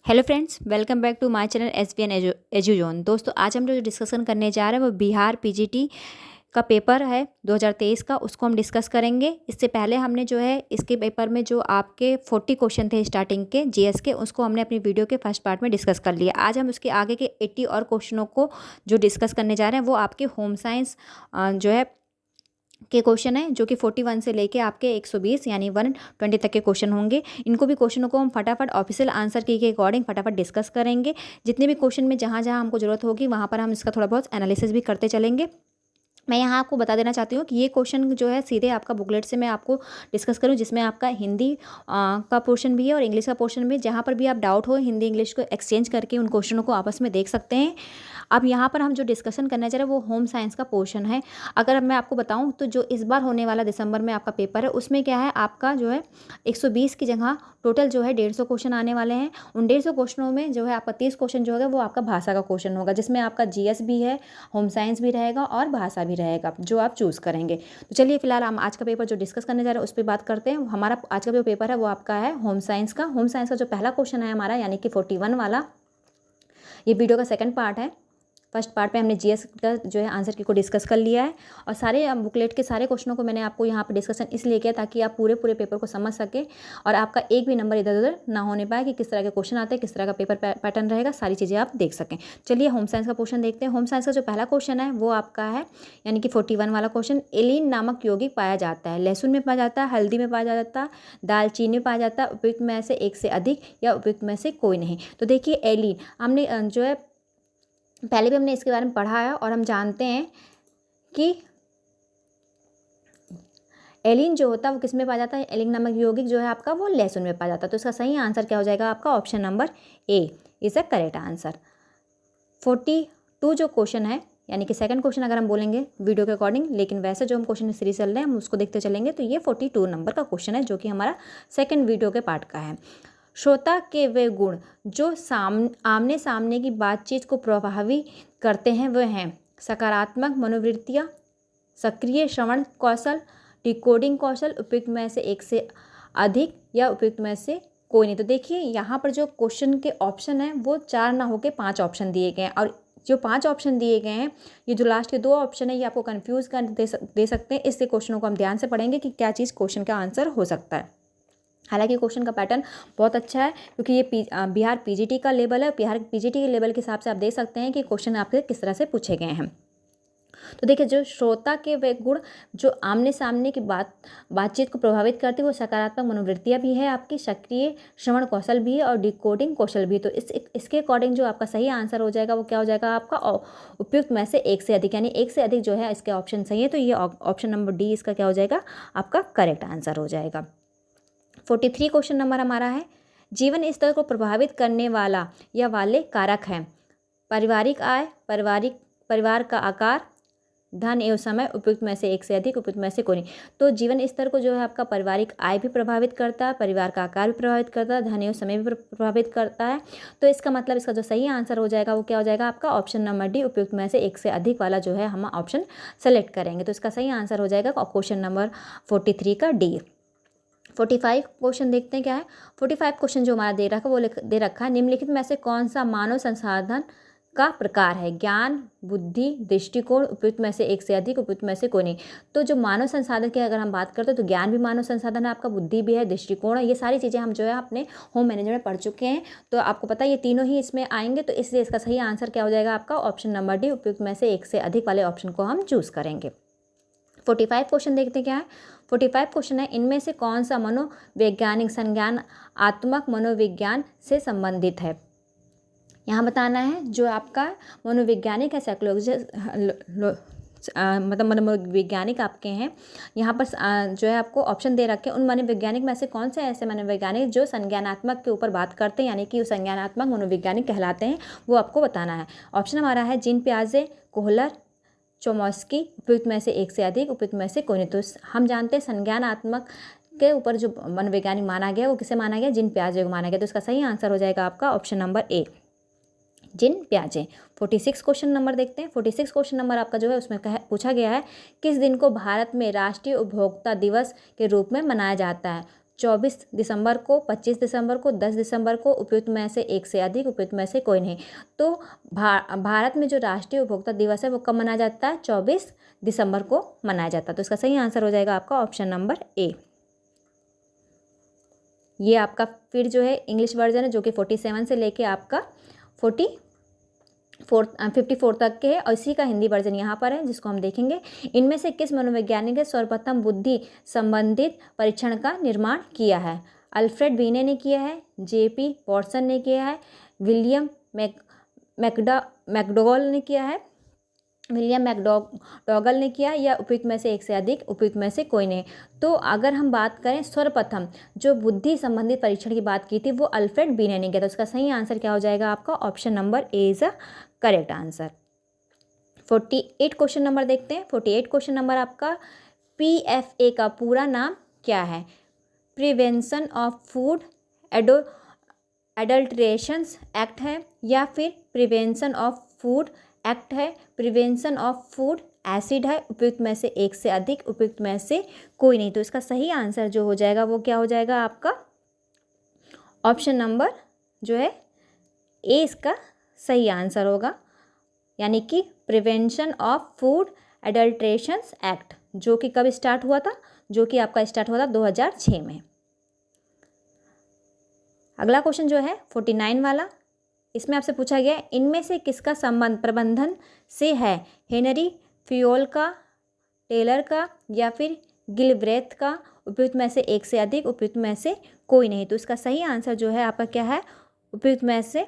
Hello friends, welcome back to my channel SVN Eduzone. दोस्तों, आज हम जो डिस्कशन करने जा रहे हैं वो बिहार पीजीटी का पेपर है 2023 का, उसको हम डिस्कस करेंगे। इससे पहले हमने जो है इसके पेपर में जो आपके 40 क्वेश्चन थे स्टार्टिंग के जीएस के, उसको हमने अपनी वीडियो के फर्स्ट पार्ट में डिस्कस कर लिया। आज हम उसके आगे के 80 और क्वेश्चनों को जो डिस्कस करने जा रहे हैं वो आपके होम साइंस जो है के क्वेश्चन है, जो कि 41 से लेके आपके 120 यानी 120 तक के क्वेश्चन होंगे। इनको भी क्वेश्चनों को हम फटाफट ऑफिशियल आंसर की के अकॉर्डिंग फटाफट डिस्कस करेंगे। जितने भी क्वेश्चन में जहाँ जहाँ हमको ज़रूरत होगी वहाँ पर हम इसका थोड़ा बहुत एनालिसिस भी करते चलेंगे। मैं यहाँ आपको बता देना चाहती हूँ कि ये क्वेश्चन जो है सीधे आपका बुकलेट से मैं आपको डिस्कस करूँ, जिसमें आपका हिंदी का पोर्शन भी है और इंग्लिश का पोर्शन भी। जहाँ पर भी आप डाउट हो, हिंदी इंग्लिश को एक्सचेंज करके उन क्वेश्चनों को आपस में देख सकते हैं। अब यहाँ पर हम जो डिस्कशन करने जा रहे हैं वो होम साइंस का पोर्शन है। अगर मैं आपको बताऊँ तो जो इस बार होने वाला दिसंबर में आपका पेपर है, उसमें क्या है, आपका जो है 120 की जगह टोटल जो है 150 क्वेश्चन आने वाले हैं। उन 150 क्वेश्चनों में जो है आपका 30 क्वेश्चन जो होगा वो आपका भाषा का क्वेश्चन होगा, जिसमें आपका जीएस भी है, होम साइंस भी रहेगा और भाषा भी रहेगा, जो आप चूज़ करेंगे। तो चलिए फिलहाल हम आज का पेपर जो डिस्कस करने जा रहे हैं उस पर बात करते हैं। हमारा आज का जो पेपर है वो आपका है होम साइंस का। होम साइंस का जो पहला क्वेश्चन है हमारा, यानी कि 41 वाला, ये वीडियो का सेकंड पार्ट है। फर्स्ट पार्ट पे हमने जीएस का जो है आंसर की को डिस्कस कर लिया है, और सारे बुकलेट के सारे क्वेश्चनों को मैंने आपको यहाँ पे डिस्कशन इसलिए किया ताकि आप पूरे पेपर को समझ सकें और आपका एक भी नंबर इधर उधर ना होने पाए कि किस तरह के क्वेश्चन आते हैं, किस तरह का पेपर पैटर्न रहेगा, सारी चीज़ें आप देख सकें। चलिए होम साइंस का क्वेश्चन देखते हैं। होम साइंस का जो पहला क्वेश्चन है वो आपका है, यानी कि 41 वाला क्वेश्चन। एलिन नामक यौगिक पाया जाता है, लहसुन में पाया जाता है, हल्दी में पाया जाता है, दालचीनी में पाया जाता है, उपयुक्त में से एक से अधिक या उपयुक्त में से कोई नहीं। तो देखिए एलिन हमने जो है पहले भी हमने इसके बारे में पढ़ा है और हम जानते हैं कि एलिन जो होता है वो किस में पाया जाता है, एलिन नामक यौगिक जो है आपका वो लहसुन में पाया जाता है। तो इसका सही आंसर क्या हो जाएगा आपका, option number A is a correct answer. 42 जो क्वेश्चन है, यानी कि सेकंड क्वेश्चन अगर हम बोलेंगे वीडियो के अकॉर्डिंग, लेकिन वैसे जो हम क्वेश्चन सीरीज चल रहे हैं हम उसको देखते चलेंगे, तो ये 42 नंबर का क्वेश्चन है, जो कि हमारा सेकंड वीडियो के पार्ट का है। श्रोता के वे गुण जो आमने सामने की बातचीत को प्रभावी करते हैं वह हैं सकारात्मक मनोवृत्तियाँ, सक्रिय श्रवण कौशल, डिकोडिंग कौशल, उपयुक्त में से एक से अधिक या उपयुक्त में से कोई नहीं। तो देखिए यहाँ पर जो क्वेश्चन के ऑप्शन हैं वो 4 ना होकर 5 ऑप्शन दिए गए हैं, और जो 5 ऑप्शन दिए गए हैं, ये जो लास्ट के 2 ऑप्शन है ये आपको कन्फ्यूज़ कर दे सकते हैं। इससे क्वेश्चनों को हम ध्यान से पढ़ेंगे कि क्या चीज़ क्वेश्चन का आंसर हो सकता है। हालांकि क्वेश्चन का पैटर्न बहुत अच्छा है, क्योंकि ये बिहार पीजीटी का लेवल है। बिहार पीजीटी के लेवल के हिसाब से आप देख सकते हैं कि क्वेश्चन आपके किस तरह से पूछे गए हैं। तो देखिए, जो श्रोता के वे गुण जो आमने सामने की बातचीत को प्रभावित करती है वो सकारात्मक मनोवृत्तियाँ भी है आपकी, सक्रिय श्रवण कौशल भी है और डिकोडिंग कौशल भी। तो इसके अकॉर्डिंग जो आपका सही आंसर हो जाएगा वो क्या हो जाएगा आपका, उपयुक्त में से एक से अधिक, यानी एक से अधिक जो है इसके ऑप्शन सही है। तो ये ऑप्शन नंबर डी इसका क्या हो जाएगा आपका करेक्ट आंसर हो जाएगा। 43 क्वेश्चन नंबर हमारा है, जीवन स्तर को प्रभावित करने वाला या वाले कारक हैं पारिवारिक आय, परिवार का आकार, धन एवं समय, उपयुक्त में से एक से अधिक, उपयुक्त में से कोई नहीं। तो जीवन स्तर को जो है आपका पारिवारिक आय भी प्रभावित करता है, परिवार का आकार भी प्रभावित करता है, धन एवं समय भी प्रभावित करता है। तो इसका मतलब इसका जो सही आंसर हो जाएगा वो क्या हो जाएगा आपका, ऑप्शन नंबर डी, उपयुक्त में से एक से अधिक वाला जो है हम ऑप्शन सेलेक्ट करेंगे। तो इसका सही आंसर हो जाएगा क्वेश्चन नंबर 43 का डी। 45 क्वेश्चन देखते हैं क्या है। 45 क्वेश्चन जो हमारा दे रखा है वो दे रखा है, निम्नलिखित में से कौन सा मानव संसाधन का प्रकार है, ज्ञान, बुद्धि, दृष्टिकोण, उपयुक्त में से एक से अधिक, उपयुक्त में से कोई नहीं। तो जो मानव संसाधन की अगर हम बात करते हैं तो ज्ञान भी मानव संसाधन है आपका, बुद्धि भी है, दृष्टिकोण है, ये सारी चीज़ें हम जो है अपने होम मैनेजमेंट में पढ़ चुके हैं। तो आपको पता है ये तीनों ही इसमें आएंगे, तो इसलिए इसका सही आंसर क्या हो जाएगा आपका, ऑप्शन नंबर डी, उपयुक्त में से एक से अधिक वाले ऑप्शन को हम चूज़ करेंगे। 45 क्वेश्चन देखते हैं क्या है। 45 क्वेश्चन है, इनमें से कौन सा मनोवैज्ञानिक संज्ञानात्मक मनोविज्ञान से संबंधित है। यहाँ बताना है जो आपका मनोवैज्ञानिक है, साइकोलॉजिस्ट मतलब मनोवैज्ञानिक आपके हैं। यहाँ पर जो है आपको ऑप्शन दे रखे हैं, उन मनोवैज्ञानिक में से कौन से ऐसे मनोवैज्ञानिक जो संज्ञानात्मक के ऊपर बात करते हैं, यानी कि संज्ञानात्मक मनोवैज्ञानिक कहलाते हैं, वो आपको बताना है। ऑप्शन हमारा है जीन पियाजे, कोहलर, चोमस्की, उपयुक्त में से एक से अधिक, उपयुक्त में से कोई नहीं। तो हम जानते हैं संज्ञानात्मक के ऊपर जो मनोवैज्ञानिक माना गया वो किसे माना गया, जीन पियाजे को माना गया। तो इसका सही आंसर हो जाएगा आपका ऑप्शन नंबर ए, जीन पियाजे। 46 क्वेश्चन नंबर देखते हैं। 46 क्वेश्चन नंबर आपका जो है उसमें पूछा गया है, किस दिन को भारत में राष्ट्रीय उपभोक्ता दिवस के रूप में मनाया जाता है। 24 दिसंबर को, 25 दिसंबर को, 10 दिसंबर को, उपयुक्त में से एक से अधिक, उपयुक्त में से कोई नहीं। तो भारत में जो राष्ट्रीय उपभोक्ता दिवस है वो कब मनाया जाता है? 24 दिसंबर को मनाया जाता है। तो इसका सही आंसर हो जाएगा आपका ऑप्शन नंबर ए। ये आपका फिर जो है इंग्लिश वर्जन है जो कि 47 से लेके आपका 54 तक के है, और इसी का हिंदी वर्जन यहाँ पर है जिसको हम देखेंगे। इनमें से किस मनोवैज्ञानिक ने सर्वप्रथम बुद्धि संबंधित परीक्षण का निर्माण किया है? अल्फ्रेड बीने ने किया है, जेपी वॉटसन ने किया है, विलियम मैकडॉगल ने किया है, विलियम मैकडॉगल ने किया, या उपयुक्त में से एक से अधिक, उपयुक्त में से कोई नहीं। तो अगर हम बात करें सर्वप्रथम जो बुद्धि संबंधित परीक्षण की बात की थी वो अल्फ्रेड बीने ने किया। तो इसका सही आंसर क्या हो जाएगा आपका? Option number A is a correct answer. 48 question number देखते हैं। 48 क्वेश्चन नंबर आपका PFA का पूरा नाम क्या है? प्रिवेंशन ऑफ फूड एडल्ट्रेशंस एक्ट है, या फिर प्रिवेंशन ऑफ फूड एक्ट है, प्रिवेंशन ऑफ फूड एसिड है, उपयुक्त में से एक से अधिक, उपयुक्त में से कोई नहीं। तो इसका सही आंसर जो हो जाएगा वो क्या हो जाएगा आपका? ऑप्शन नंबर जो है ए इसका सही आंसर होगा, यानी कि प्रिवेंशन ऑफ फूड एडल्ट्रेशंस एक्ट, जो कि कब स्टार्ट हुआ था? जो कि आपका स्टार्ट हुआ था 2006 में। अगला क्वेश्चन जो है 49 वाला, इसमें आपसे पूछा गया है इनमें से किसका संबंध प्रबंधन से है? हेनरी फियोल का, टेलर का, या फिर गिलब्रेथ का, उपयुक्त में से एक से अधिक, उपयुक्त में से कोई नहीं। तो इसका सही आंसर जो है आपका क्या है? उपयुक्त में से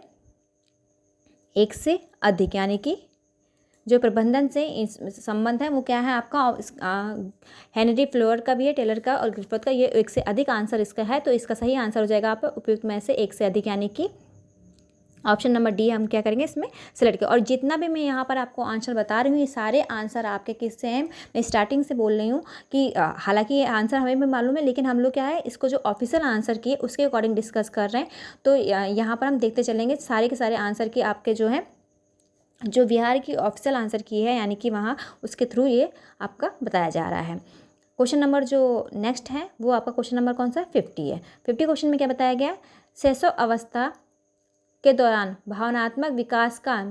एक से अधिक, यानी कि जो प्रबंधन से संबंध है वो क्या है आपका? हेनरी फ्लोअर का भी है, टेलर का और गिलब्रेथ का, ये एक से अधिक आंसर इसका है। तो इसका सही आंसर हो जाएगा आपका उपयुक्त में से एक से अधिक, यानी कि ऑप्शन नंबर डी हम क्या करेंगे इसमें सिलेक्ट करें। और जितना भी मैं यहाँ पर आपको आंसर बता रही हूँ ये सारे आंसर आपके किससे हैं? मैं स्टार्टिंग से बोल रही हूँ कि हालांकि ये आंसर हमें भी मालूम है, लेकिन हम लोग क्या है इसको जो ऑफिशियल आंसर किए उसके अकॉर्डिंग डिस्कस कर रहे हैं। तो यहाँ पर हम देखते चलेंगे सारे के सारे आंसर की आपके जो है जो बिहार की ऑफिशियल आंसर की है, यानी कि वहाँ उसके थ्रू ये आपका बताया जा रहा है। क्वेश्चन नंबर जो नेक्स्ट है वो आपका क्वेश्चन नंबर कौन सा है? 50 है। 50 क्वेश्चन में क्या बताया गया है? शैशव अवस्था के दौरान भावनात्मक विकास का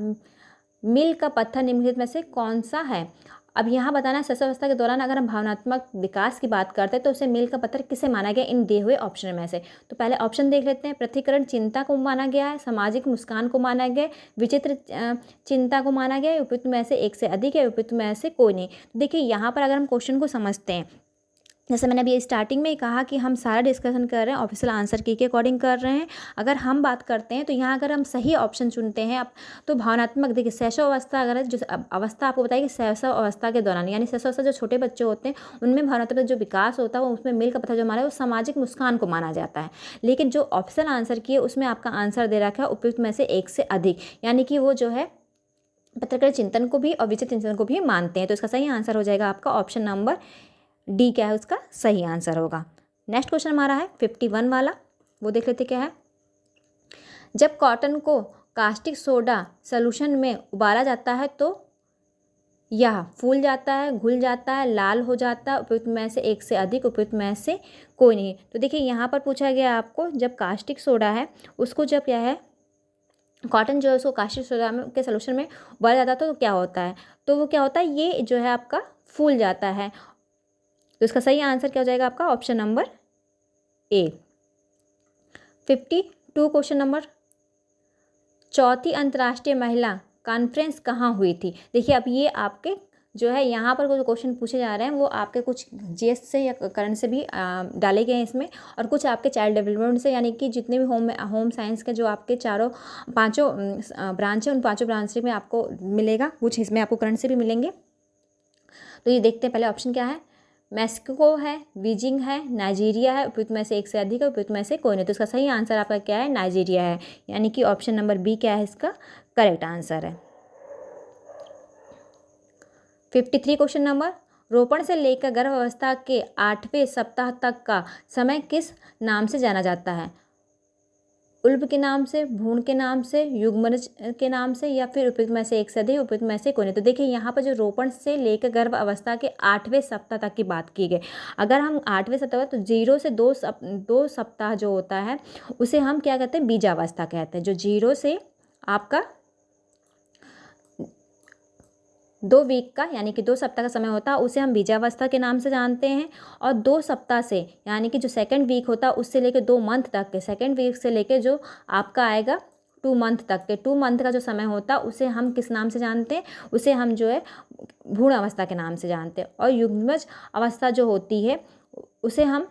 मील का पत्थर निम्नलिखित में से कौन सा है? अब यहाँ बताना है शैशवावस्था के दौरान अगर हम भावनात्मक विकास की बात करते हैं तो उसे मील का पत्थर किसे माना गया इन दिए हुए ऑप्शन में से? तो पहले ऑप्शन देख लेते हैं। पृथक्करण चिंता को माना गया है, सामाजिक मुस्कान को माना गया, विचित्र चिंता को माना गया है, उपयुक्त में से एक से अधिक है, उपयुक्त में से कोई नहीं। देखिए यहाँ पर अगर हम क्वेश्चन को समझते हैं, जैसे मैंने अभी स्टार्टिंग में ही कहा कि हम सारा डिस्कशन कर रहे हैं ऑफिशियल आंसर की के अकॉर्डिंग कर रहे हैं। अगर हम बात करते हैं तो यहाँ अगर हम सही ऑप्शन चुनते हैं अब तो भावनात्मक, देखिए शैशव अवस्था, अगर जो अवस्था आपको बताइए कि शैशव अवस्था के दौरान, यानी शैशव अवस्था जो छोटे बच्चे होते हैं उनमें भावनात्मक जो विकास होता है वो उसमें मील का पत्थर जो हमारा है वो सामाजिक मुस्कान को माना जाता है। लेकिन जो ऑप्शनल आंसर की है उसमें आपका आंसर दे रखा है उपयुक्त में से एक से अधिक, यानी कि वो जो है पत्रकार चिंतन को भी और विचित्र चिंतन को भी मानते हैं। तो इसका सही आंसर हो जाएगा आपका ऑप्शन नंबर डी क्या है उसका सही आंसर होगा। नेक्स्ट क्वेश्चन हमारा है 51 वाला, वो देख लेते क्या है। जब कॉटन को कास्टिक सोडा सॉल्यूशन में उबाला जाता है तो यह फूल जाता है, घुल जाता है, लाल हो जाता है, उपयुक्त में से एक से अधिक, उपयुक्त में से कोई नहीं। तो देखिए यहाँ पर पूछा गया आपको जब कास्टिक सोडा है उसको जब क्या है कॉटन जो है उसको कास्टिक सोडा के सोल्यूशन में उबाला जाता है तो क्या होता है? तो वो क्या होता है ये जो है आपका फूल जाता है। तो इसका सही आंसर क्या हो जाएगा आपका ऑप्शन नंबर ए। 52 क्वेश्चन नंबर, चौथी अंतर्राष्ट्रीय महिला कॉन्फ्रेंस कहाँ हुई थी? देखिए अब ये आपके जो है यहाँ पर कुछ क्वेश्चन पूछे जा रहे हैं वो आपके कुछ जीएस से या करंट से भी डाले गए हैं इसमें, और कुछ आपके चाइल्ड डेवलपमेंट से, यानी कि जितने भी होम साइंस के जो आपके पाँचों ब्रांच है उन पाँचों ब्रांच में आपको मिलेगा, कुछ इसमें आपको करंट से भी मिलेंगे। तो ये देखते हैं पहले ऑप्शन क्या है। मैक्सिको है, बीजिंग है, नाइजीरिया है, उपयुक्त में से एक से अधिक है, उपयुक्त में से कोई नहीं। तो इसका सही आंसर आपका क्या है? नाइजीरिया है, यानी कि ऑप्शन नंबर बी क्या है इसका करेक्ट आंसर है। 53 क्वेश्चन नंबर, रोपण से लेकर गर्भावस्था के 8वें सप्ताह तक का समय किस नाम से जाना जाता है? उल्ब के नाम से, भ्रूण के नाम से, युग्मनज के नाम से, या फिर उपयुक्त में से एक से अधिक, उपयुक्त में से कोई नहीं। तो देखिए यहाँ पर जो रोपण से लेकर गर्भ अवस्था के 8वें सप्ताह तक की बात की गई। अगर हम 8वें सप्ताह तो 0 से 2 सप्ताह जो होता है उसे हम क्या कहते हैं, बीजावस्था कहते हैं। जो 0 से आपका 2 वीक का यानी कि 2 सप्ताह का समय होता है उसे हम बीजावस्था के नाम से जानते हैं। और 2 सप्ताह से यानी कि जो सेकंड वीक होता है उससे लेकर 2 मंथ तक के, सेकंड वीक से लेकर जो आपका आएगा 2 मंथ तक के, 2 मंथ का जो समय होता है उसे हम किस नाम से जानते हैं, उसे हम जो है भ्रूण अवस्था के नाम से जानते हैं। और युग्मज अवस्था जो होती है उसे हम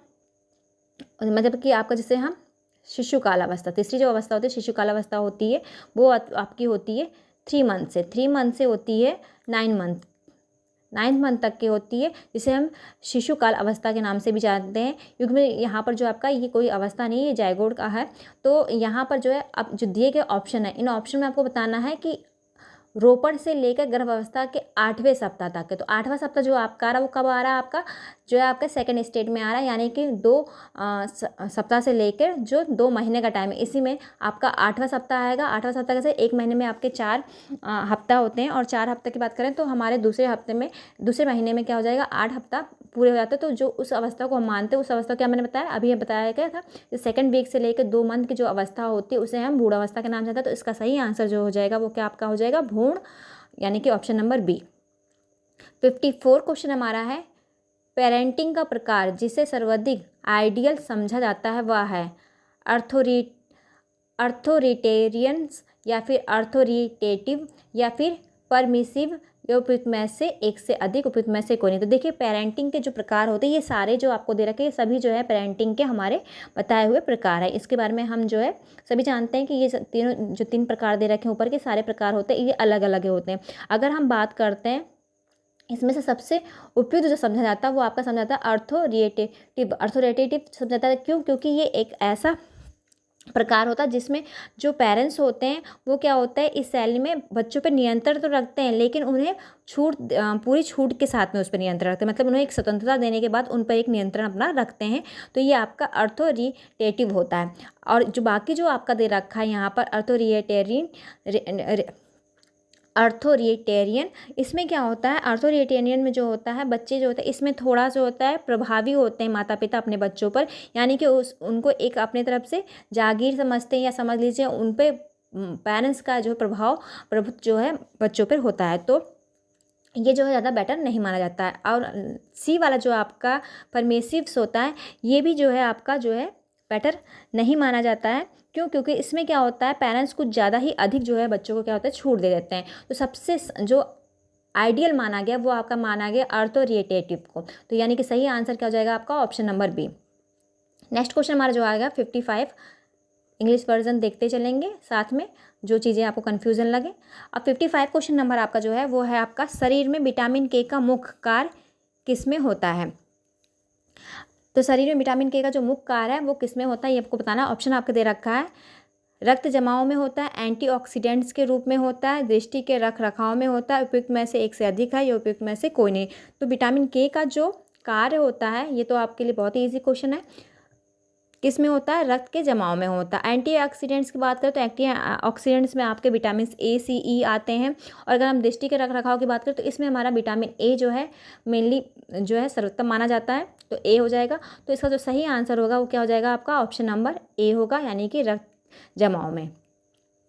मतलब कि आपका जिसे हम शिशुकाल अवस्था, तीसरी जो अवस्था होती है शिशुकाल अवस्था होती है वो आपकी होती है 3 मंथ से होती है 9 मंथ तक की होती है, जिसे हम शिशुकाल अवस्था के नाम से भी जानते हैं। क्योंकि यहाँ पर जो आपका ये कोई अवस्था नहीं है, जाइगोट का है। तो यहाँ पर जो है अब जो दिए गए ऑप्शन है इन ऑप्शन में आपको बताना है कि रोपण से लेकर गर्भावस्था के 8वें सप्ताह तक है। तो 8वां सप्ताह जो आपका आ रहा है वो कब आ रहा है, आपका जो है आपका सेकंड स्टेज में आ रहा है, यानी कि 2 सप्ताह से लेकर जो 2 महीने का टाइम है इसी में आपका 8वां सप्ताह आएगा। 8वां सप्ताह कैसे, एक महीने में आपके 4 हफ्ता होते हैं, और 4 हफ्ते की बात करें तो हमारे दूसरे महीने में क्या हो जाएगा, 8 हफ्ता पूरे हो जाते हैं। तो जो उस अवस्था को हम मानते हैं उस अवस्था क्या मैंने बताया, अभी बताया गया था, सेकंड वीक से लेकर 2 मंथ की जो अवस्था होती है उसे हम भ्रूणावस्था के नाम से जानते हैं। तो इसका सही आंसर जो हो जाएगा वो क्या आपका हो जाएगा, भ्रूण, यानी कि ऑप्शन नंबर बी। 54 क्वेश्चन हमारा है, पेरेंटिंग का प्रकार जिसे सर्वाधिक आइडियल समझा जाता है वह है अर्थोरिटेरियंस या फिर अर्थोरिटेटिव या फिर परमिसिव, या उपयुक्त में से एक से अधिक, उपयुक्त में से कोई नहीं। तो देखिए पेरेंटिंग के जो प्रकार होते हैं ये सारे जो आपको दे रखे हैं सभी जो है पेरेंटिंग के हमारे बताए हुए प्रकार है। इसके बारे में हम जो है सभी जानते हैं कि ये तीनों जो 3 प्रकार दे रखे हैं ऊपर के सारे प्रकार होते हैं, ये अलग अलग होते हैं। अगर हम बात करते हैं इसमें से सबसे उपयुक्त जो समझा जाता है वो आपका समझा जाता है अर्थोरिटेटिव समझा जाता है। क्यों, क्योंकि ये एक ऐसा प्रकार होता है जिसमें जो पेरेंट्स होते हैं वो क्या होता है इस शैली में बच्चों पर नियंत्रण तो रखते हैं, लेकिन उन्हें पूरी छूट के साथ में उस पर नियंत्रण रखते हैं, मतलब उन्हें एक स्वतंत्रता देने के बाद उन पर एक नियंत्रण अपना रखते हैं। तो ये आपका अर्थोरिटेटिव होता है। और जो बाकी जो आपका दे रखा है यहाँ पर अर्थोरिटेरियन, इसमें क्या होता है, अर्थोरिटेरियन में जो होता है बच्चे जो होते हैं इसमें थोड़ा सा होता है प्रभावी होते हैं माता पिता अपने बच्चों पर, यानी कि उनको एक अपने तरफ से जागीर समझते हैं, या समझ लीजिए उन पे पेरेंट्स का जो प्रभुत्व जो है बच्चों पर होता है। तो ये जो है ज़्यादा बेटर नहीं माना जाता है। और सी वाला जो आपका परमिसिव्स होता है ये भी जो है आपका जो है बेटर नहीं माना जाता है। क्यों, क्योंकि इसमें क्या होता है पेरेंट्स कुछ ज़्यादा ही अधिक जो है बच्चों को क्या होता है छूट दे देते हैं। तो सबसे जो आइडियल माना गया वो आपका माना गया अर्थोरिटेटिव को। तो यानी कि सही आंसर क्या हो जाएगा आपका option number B. Next question हमारा जो आएगा 55, इंग्लिश वर्जन देखते चलेंगे साथ में जो चीज़ें आपको कन्फ्यूज़न लगे। अब 55 क्वेश्चन नंबर आपका जो है वो है आपका, शरीर में विटामिन के का मुख्य कार्य किसमें होता है। तो शरीर में विटामिन के का जो मुख्य कार्य है वो किसमें होता है ये आपको बताना। ऑप्शन आपको दे रखा है, रक्त जमाव में होता है, एंटीऑक्सीडेंट्स के रूप में होता है, दृष्टि के रख रखाव में होता है, उपयुक्त में से एक से अधिक है, या उपयुक्त में से कोई नहीं। तो विटामिन के का जो कार्य होता है ये तो आपके लिए बहुत ही ईजी क्वेश्चन है, किस में होता है, रक्त के जमाव में होता है। एंटीऑक्सीडेंट्स की बात करें तो एंटीऑक्सीडेंट्स में आपके विटामिन ए सी ई आते हैं। और अगर हम दृष्टि के रख रखाव की बात करें तो इसमें हमारा विटामिन ए जो है मेनली जो है सर्वोत्तम माना जाता है, तो ए हो जाएगा। तो इसका जो सही आंसर होगा वो क्या हो जाएगा आपका ऑप्शन नंबर ए होगा, यानी कि रक्त जमाव में।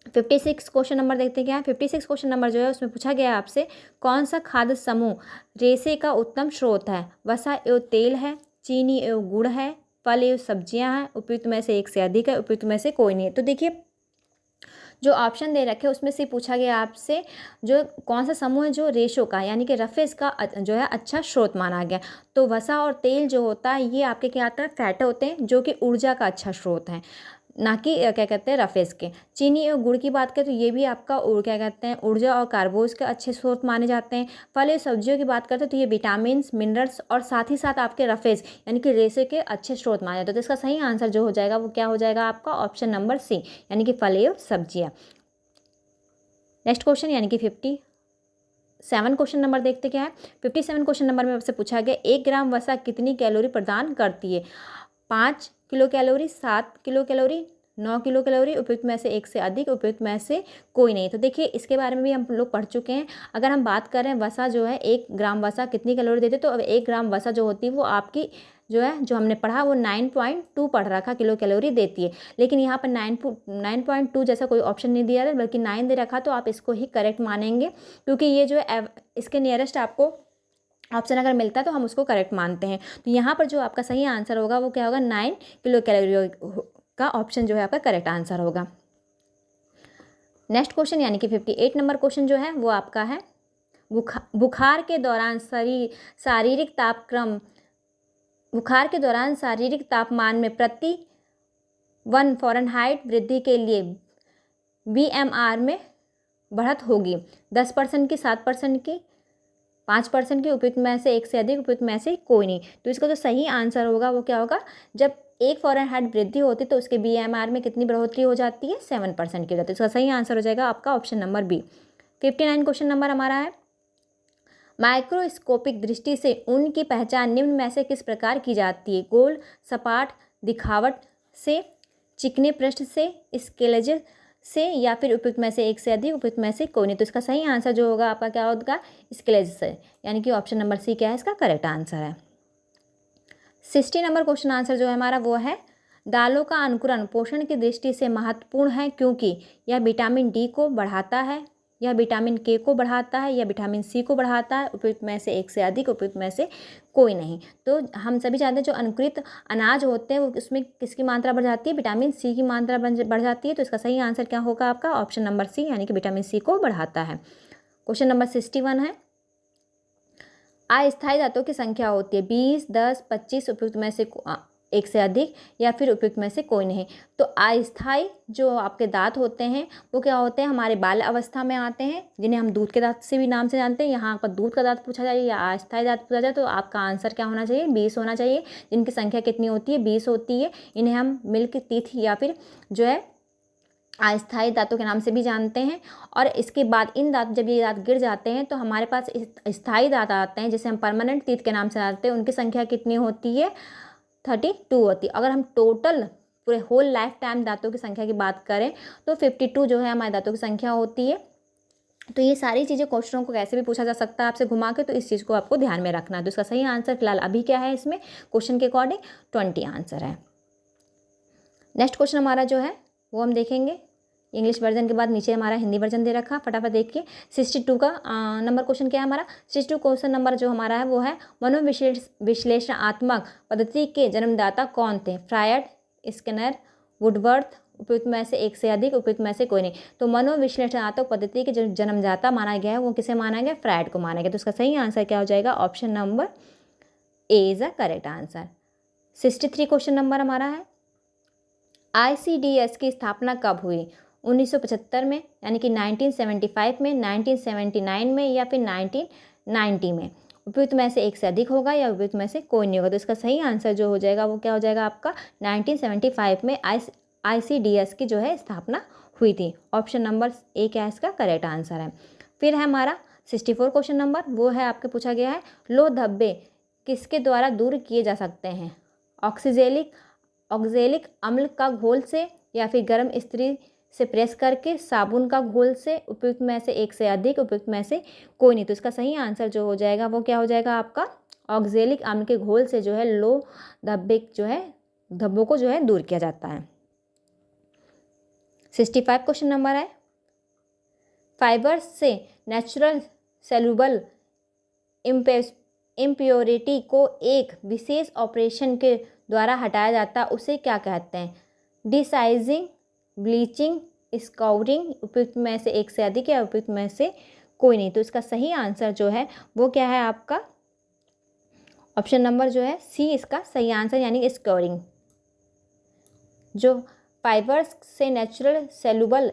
56 क्वेश्चन नंबर देखते हैं क्या है। 56 क्वेश्चन नंबर जो है उसमें पूछा गया है आपसे, कौन सा खाद्य समूह रेशे का उत्तम स्रोत है। वसा एवं तेल है, चीनी एवं गुड़ है, फल एवं सब्जियां हैं, उपयुक्त में से एक से अधिक है, उपयुक्त में से कोई नहीं है। तो देखिए जो ऑप्शन दे रखे उसमें से पूछा गया आपसे जो कौन सा समूह है जो रेशों का यानी कि रफेज का जो है अच्छा स्रोत माना गया। तो वसा और तेल जो होता है ये आपके क्या आता है, फैट होते हैं जो कि ऊर्जा का अच्छा स्रोत है, ना कि क्या कहते हैं रफेज के। चीनी और गुड़ की बात करें तो ये भी आपका क्या कहते हैं ऊर्जा और कार्बोज के अच्छे स्रोत माने जाते हैं। फल और सब्जियों की बात करते हैं तो ये विटामिन मिनरल्स और साथ ही साथ आपके रफेज यानी कि रेशे के अच्छे स्रोत माने जाते हैं। तो इसका सही आंसर जो हो जाएगा वो क्या हो जाएगा आपका ऑप्शन नंबर सी, यानी कि फल और सब्जियाँ। नेक्स्ट क्वेश्चन यानी कि 57 क्वेश्चन नंबर देखते क्या है। 57 क्वेश्चन नंबर में आपसे पूछा गया 1 ग्राम वसा कितनी कैलोरी प्रदान करती है। 5 kilo calorie, 7 kilo calorie, 9 kilo calorie, उपयुक्त में से 1 से अधिक, उपयुक्त में से कोई नहीं। तो देखिए इसके बारे में भी हम लोग पढ़ चुके हैं। अगर हम बात करें वसा जो है, 1 ग्राम वसा कितनी कैलोरी देती है, तो अब 1 ग्राम वसा जो होती है वो आपकी जो है, जो हमने पढ़ा वो 9.2 पढ़ रखा किलो कैलोरी देती है। लेकिन यहाँ पर 9.2 जैसा कोई ऑप्शन नहीं दिया है, बल्कि 9 दे रखा, तो आप इसको ही करेक्ट मानेंगे, क्योंकि ये जो है इसके नियरेस्ट आपको ऑप्शन अगर मिलता है तो हम उसको करेक्ट मानते हैं। तो यहाँ पर जो आपका सही आंसर होगा वो क्या होगा, 9 किलो कैलोरी का ऑप्शन जो है आपका करेक्ट आंसर होगा। नेक्स्ट क्वेश्चन यानी कि 58 नंबर क्वेश्चन जो है वो आपका है, बुखार के दौरान शारीरिक तापमान में प्रति 1 फ़ारेनहाइट वृद्धि के लिए BMR में बढ़त होगी 10% की, 7% की, 5% की, उपयुक्त में से 1 से अधिक, उपयुक्त में से कोई नहीं। तो इसका जो सही आंसर होगा वो क्या होगा, जब 1 फ़ारेनहाइट वृद्धि होती है तो उसके BMR में कितनी बढ़ोतरी हो जाती है, 7% की हो जाती है। इसका सही आंसर हो जाएगा आपका option number B. 59 question number हमारा है, माइक्रोस्कोपिक दृष्टि से ऊन की पहचान निम्न में से किस प्रकार की जाती है, गोल सपाट दिखावट से, चिकने पृष्ठ से, स्केलेज से, या फिर उपयुक्त में से 1 से अधिक, उपयुक्त में से कोई नहीं। तो इसका सही आंसर जो होगा आपका क्या होगा, स्केलेज से, यानी कि ऑप्शन नंबर सी क्या है इसका करेक्ट आंसर है। 60 नंबर क्वेश्चन आंसर जो है हमारा वो है, दालों का अंकुरण पोषण की दृष्टि से महत्वपूर्ण है क्योंकि यह विटामिन डी को बढ़ाता है, यह विटामिन के को बढ़ाता है, या विटामिन सी को बढ़ाता है, उपयुक्त में से 1 से अधिक, उपयुक्त में से कोई नहीं। तो हम सभी जानते हैं जो अंकुरित अनाज होते हैं वो उसमें किसकी मात्रा बढ़ जाती है, विटामिन सी की मात्रा बढ़ जाती है। तो इसका सही आंसर क्या होगा आपका ऑप्शन नंबर सी, यानी कि विटामिन सी को बढ़ाता है। क्वेश्चन नंबर 61 है, अस्थायी दांतों की संख्या होती है 20, 10, 25, उपयुक्त में से 1 से अधिक, या फिर उपयुक्त में से कोई नहीं। तो अस्थायी जो आपके दांत होते हैं वो क्या होते हैं, हमारे बाल अवस्था में आते हैं, जिन्हें हम दूध के दांत से भी नाम से जानते हैं। यहाँ पर दूध का दांत पूछा जाए या अस्थायी दांत पूछा जाए तो आपका आंसर क्या होना चाहिए, 20 होना चाहिए। जिनकी संख्या कितनी होती है, 20 होती है। इन्हें हम मिल्क टीथ या फिर जो है अस्थायी दांतों के नाम से भी जानते हैं। और इसके बाद इन दांत, जब ये दांत गिर जाते हैं तो हमारे पास स्थायी दांत आते हैं जिसे हम परमानेंट टीथ के नाम से जानते हैं। उनकी संख्या कितनी होती है, 32 होती है। अगर हम टोटल पूरे होल लाइफ टाइम दांतों की संख्या की बात करें तो 52 जो है हमारे दांतों की संख्या होती है। तो ये सारी चीज़ें क्वेश्चनों को कैसे भी पूछा जा सकता है आपसे घुमा के, तो इस चीज़ को आपको ध्यान में रखना है। तो इसका सही आंसर फिलहाल अभी क्या है, इसमें क्वेश्चन के अकॉर्डिंग 20 आंसर है। नेक्स्ट क्वेश्चन हमारा जो है वो हम देखेंगे, इंग्लिश वर्जन के बाद नीचे हमारा हिंदी वर्जन दे रखा, फटाफट देखिए। 62 का नंबर क्वेश्चन क्या है हमारा, 62 क्वेश्चन नंबर जो हमारा है वो है, मनोविश्लेषणात्मक पद्धति के जन्मदाता कौन थे, फ्रायड, स्किनर, वुडवर्थ, उपयुक्त में से 1 से अधिक, उपयुक्त में से कोई नहीं। तो मनोविश्लेषणात्मक पद्धति के जो जन्मदाता माना गया है वो किसे माना गया, फ्रायड को माना गया। तो इसका सही आंसर क्या हो जाएगा, option number A is the correct answer. 63 question number हमारा है, ICDS की स्थापना कब हुई, 1975 में, यानी कि 1975 में, 1979 में, या फिर 1990 में। उपयुक्त में से 1 से अधिक होगा या उपयुक्त में से कोई नहीं होगा। तो इसका सही आंसर जो हो जाएगा वो क्या हो जाएगा आपका, 1975 में ICDS की जो है स्थापना हुई थी। ऑप्शन नंबर ए क्या है इसका करेक्ट आंसर है। फिर है हमारा 64 क्वेश्चन नंबर, वो है आपके पूछा गया है, लोह धब्बे किसके द्वारा दूर किए जा सकते हैं, ऑक्जेलिक अम्ल का घोल से, या फिर गर्म इस्त्री से प्रेस करके, साबुन का घोल से, उपयुक्त में से 1 से अधिक, उपयुक्त में से कोई नहीं। तो इसका सही आंसर जो हो जाएगा वो क्या हो जाएगा आपका, ऑक्जेलिक अम्ल के घोल से जो है लो धब्बों को जो है दूर किया जाता है। 65 क्वेश्चन नंबर है, फाइबर्स से नेचुरल सेलुबल इम्प्योरिटी को एक विशेष ऑपरेशन के द्वारा हटाया जाता है, उसे क्या कहते हैं, डिसाइजिंग, ब्लीचिंग, स्काउरिंग, उपयुक्त में से 1 से अधिक या उपयुक्त में से कोई नहीं। तो इसका सही आंसर जो है वो क्या है आपका, ऑप्शन नंबर जो है सी इसका सही आंसर, यानी स्काउरिंग। जो फाइबर्स से नेचुरल सेलुबल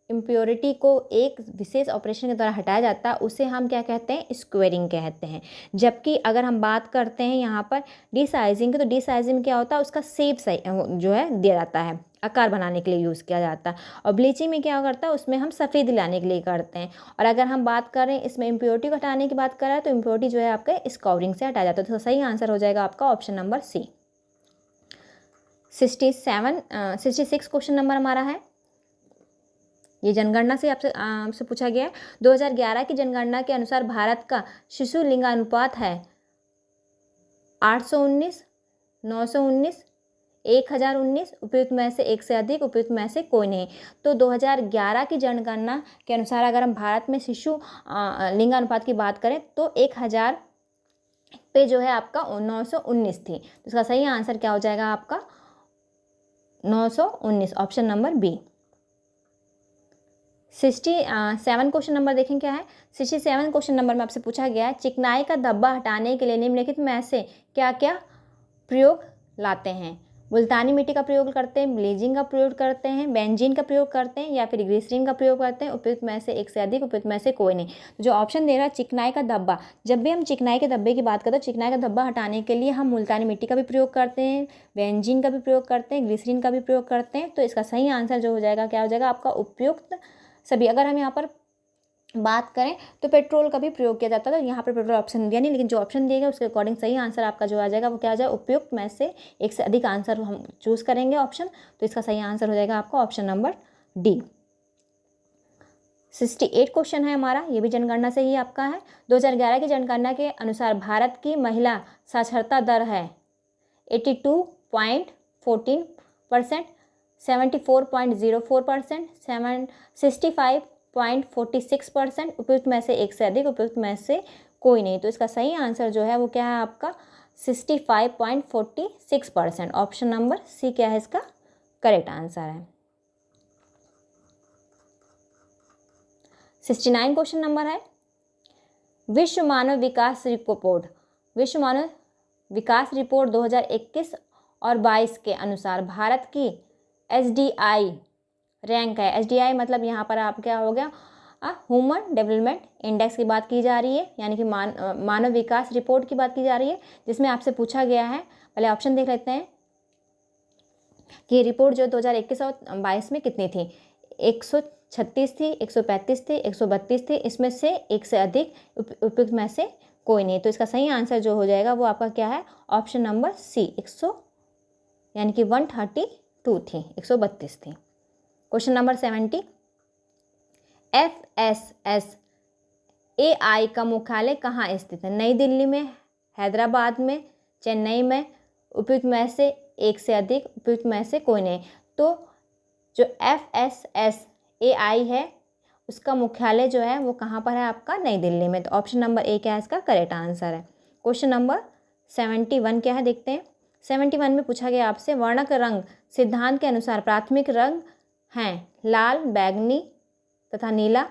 इम्प्योरिटी को एक विशेष ऑपरेशन के द्वारा हटाया जाता है उसे हम क्या कहते हैं, स्क्वेयरिंग कहते हैं। जबकि अगर हम बात करते हैं यहाँ पर डिसाइजिंग की, तो डिसाइजिंग क्या होता है, उसका शेप जो है दिया जाता है, आकार बनाने के लिए यूज़ किया जाता है। और ब्लीचिंग में क्या करता है, उसमें हम सफ़ेद लाने के लिए करते हैं। और अगर हम बात करें इसमें इम्प्योरिटी को हटाने की बात करें तो इम्प्योरिटी जो है आपका स्काउरिंग से हटाया जाता है। तो सही आंसर हो जाएगा आपका option number C. 66 question number हमारा है। ये जनगणना से आपसे पूछा गया है। 2011 की जनगणना के अनुसार भारत का शिशु लिंगानुपात है 819, 919, 1019, उपयुक्त में से एक से अधिक, उपयुक्त में से कोई नहीं। तो 2011 की जनगणना के अनुसार अगर हम भारत में शिशु लिंगानुपात की बात करें तो 1000 पे जो है आपका 919 थी। तो इसका सही आंसर क्या हो जाएगा आपका 919, option number B. 67 question number देखें क्या है। 67 क्वेश्चन नंबर में आपसे पूछा गया है चिकनाई का धब्बा हटाने के लिए निम्नलिखित में से क्या क्या प्रयोग लाते हैं। मुल्तानी मिट्टी का प्रयोग करते हैं, ब्लीचिंग का प्रयोग करते हैं, बेंजीन का प्रयोग करते हैं या फिर ग्लिसरीन का प्रयोग करते हैं, उपयुक्त में से एक से अधिक, उपयुक्त में से कोई नहीं। जो ऑप्शन दे रहा है चिकनाई का धब्बा, जब भी हम चिकनाई के धब्बे की बात करते हैं तो चिकनाई का धब्बा हटाने के लिए हम मुल्तानी मिट्टी का भी प्रयोग करते हैं, बेंजीन का भी प्रयोग करते हैं, ग्लिसरीन का भी प्रयोग करते हैं। तो इसका सही आंसर जो हो जाएगा क्या हो जाएगा आपका उपयुक्त सभी। अगर हम यहाँ पर बात करें तो पेट्रोल का भी प्रयोग किया जाता है, तो यहाँ पर पेट्रोल ऑप्शन दिया नहीं, लेकिन जो ऑप्शन दिया गया उसके अकॉर्डिंग सही आंसर आपका जो आ जाएगा वो क्या आ जाएगा उपयुक्त में से एक से अधिक आंसर हम चूज करेंगे ऑप्शन। तो इसका सही आंसर हो जाएगा आपका ऑप्शन नंबर डी। 68 क्वेश्चन है हमारा, ये भी जनगणना से ही आपका है। 2011 की जनगणना के अनुसार भारत की महिला साक्षरता दर है 82.14%, 74.04%, 65.46%, उपयुक्त में से एक से अधिक, उपयुक्त में से कोई नहीं। तो इसका सही आंसर जो है वो क्या है आपका 65.46%, ऑप्शन नंबर सी क्या है इसका करेक्ट आंसर है। 69 क्वेश्चन नंबर है विश्व मानव विकास रिपोर्ट, विश्व मानव विकास रिपोर्ट 2021 और 22 के अनुसार भारत की SDI रैंक है। SDI मतलब यहाँ पर आप क्या हो गया ह्यूमन डेवलपमेंट इंडेक्स की बात की जा रही है, यानी कि मानव विकास रिपोर्ट की बात की जा रही है, जिसमें आपसे पूछा गया है। पहले ऑप्शन देख लेते हैं कि रिपोर्ट जो 2021 और 22 में कितनी थी। 136 थी, 135 थी, 132 थी, इसमें से एक से अधिक, उपयुक्त में से कोई नहीं। तो इसका सही आंसर जो हो जाएगा वो आपका क्या है ऑप्शन नंबर सी 100 यानी कि 132 थी, 132 थी। क्वेश्चन नंबर 70 FSSAI का मुख्यालय कहाँ स्थित है। नई दिल्ली में, हैदराबाद में, चेन्नई में, उपयुक्त में से एक से अधिक, उपयुक्त में से कोई नहीं। तो जो FSSAI है उसका मुख्यालय जो है वो कहाँ पर है आपका नई दिल्ली में। तो ऑप्शन नंबर ए क्या है इसका करेक्ट आंसर है। क्वेश्चन नंबर 71 क्या है देखते हैं। 71 में पूछा गया आपसे वर्णक रंग सिद्धांत के अनुसार प्राथमिक रंग हैं लाल, बैगनी तथा नीला,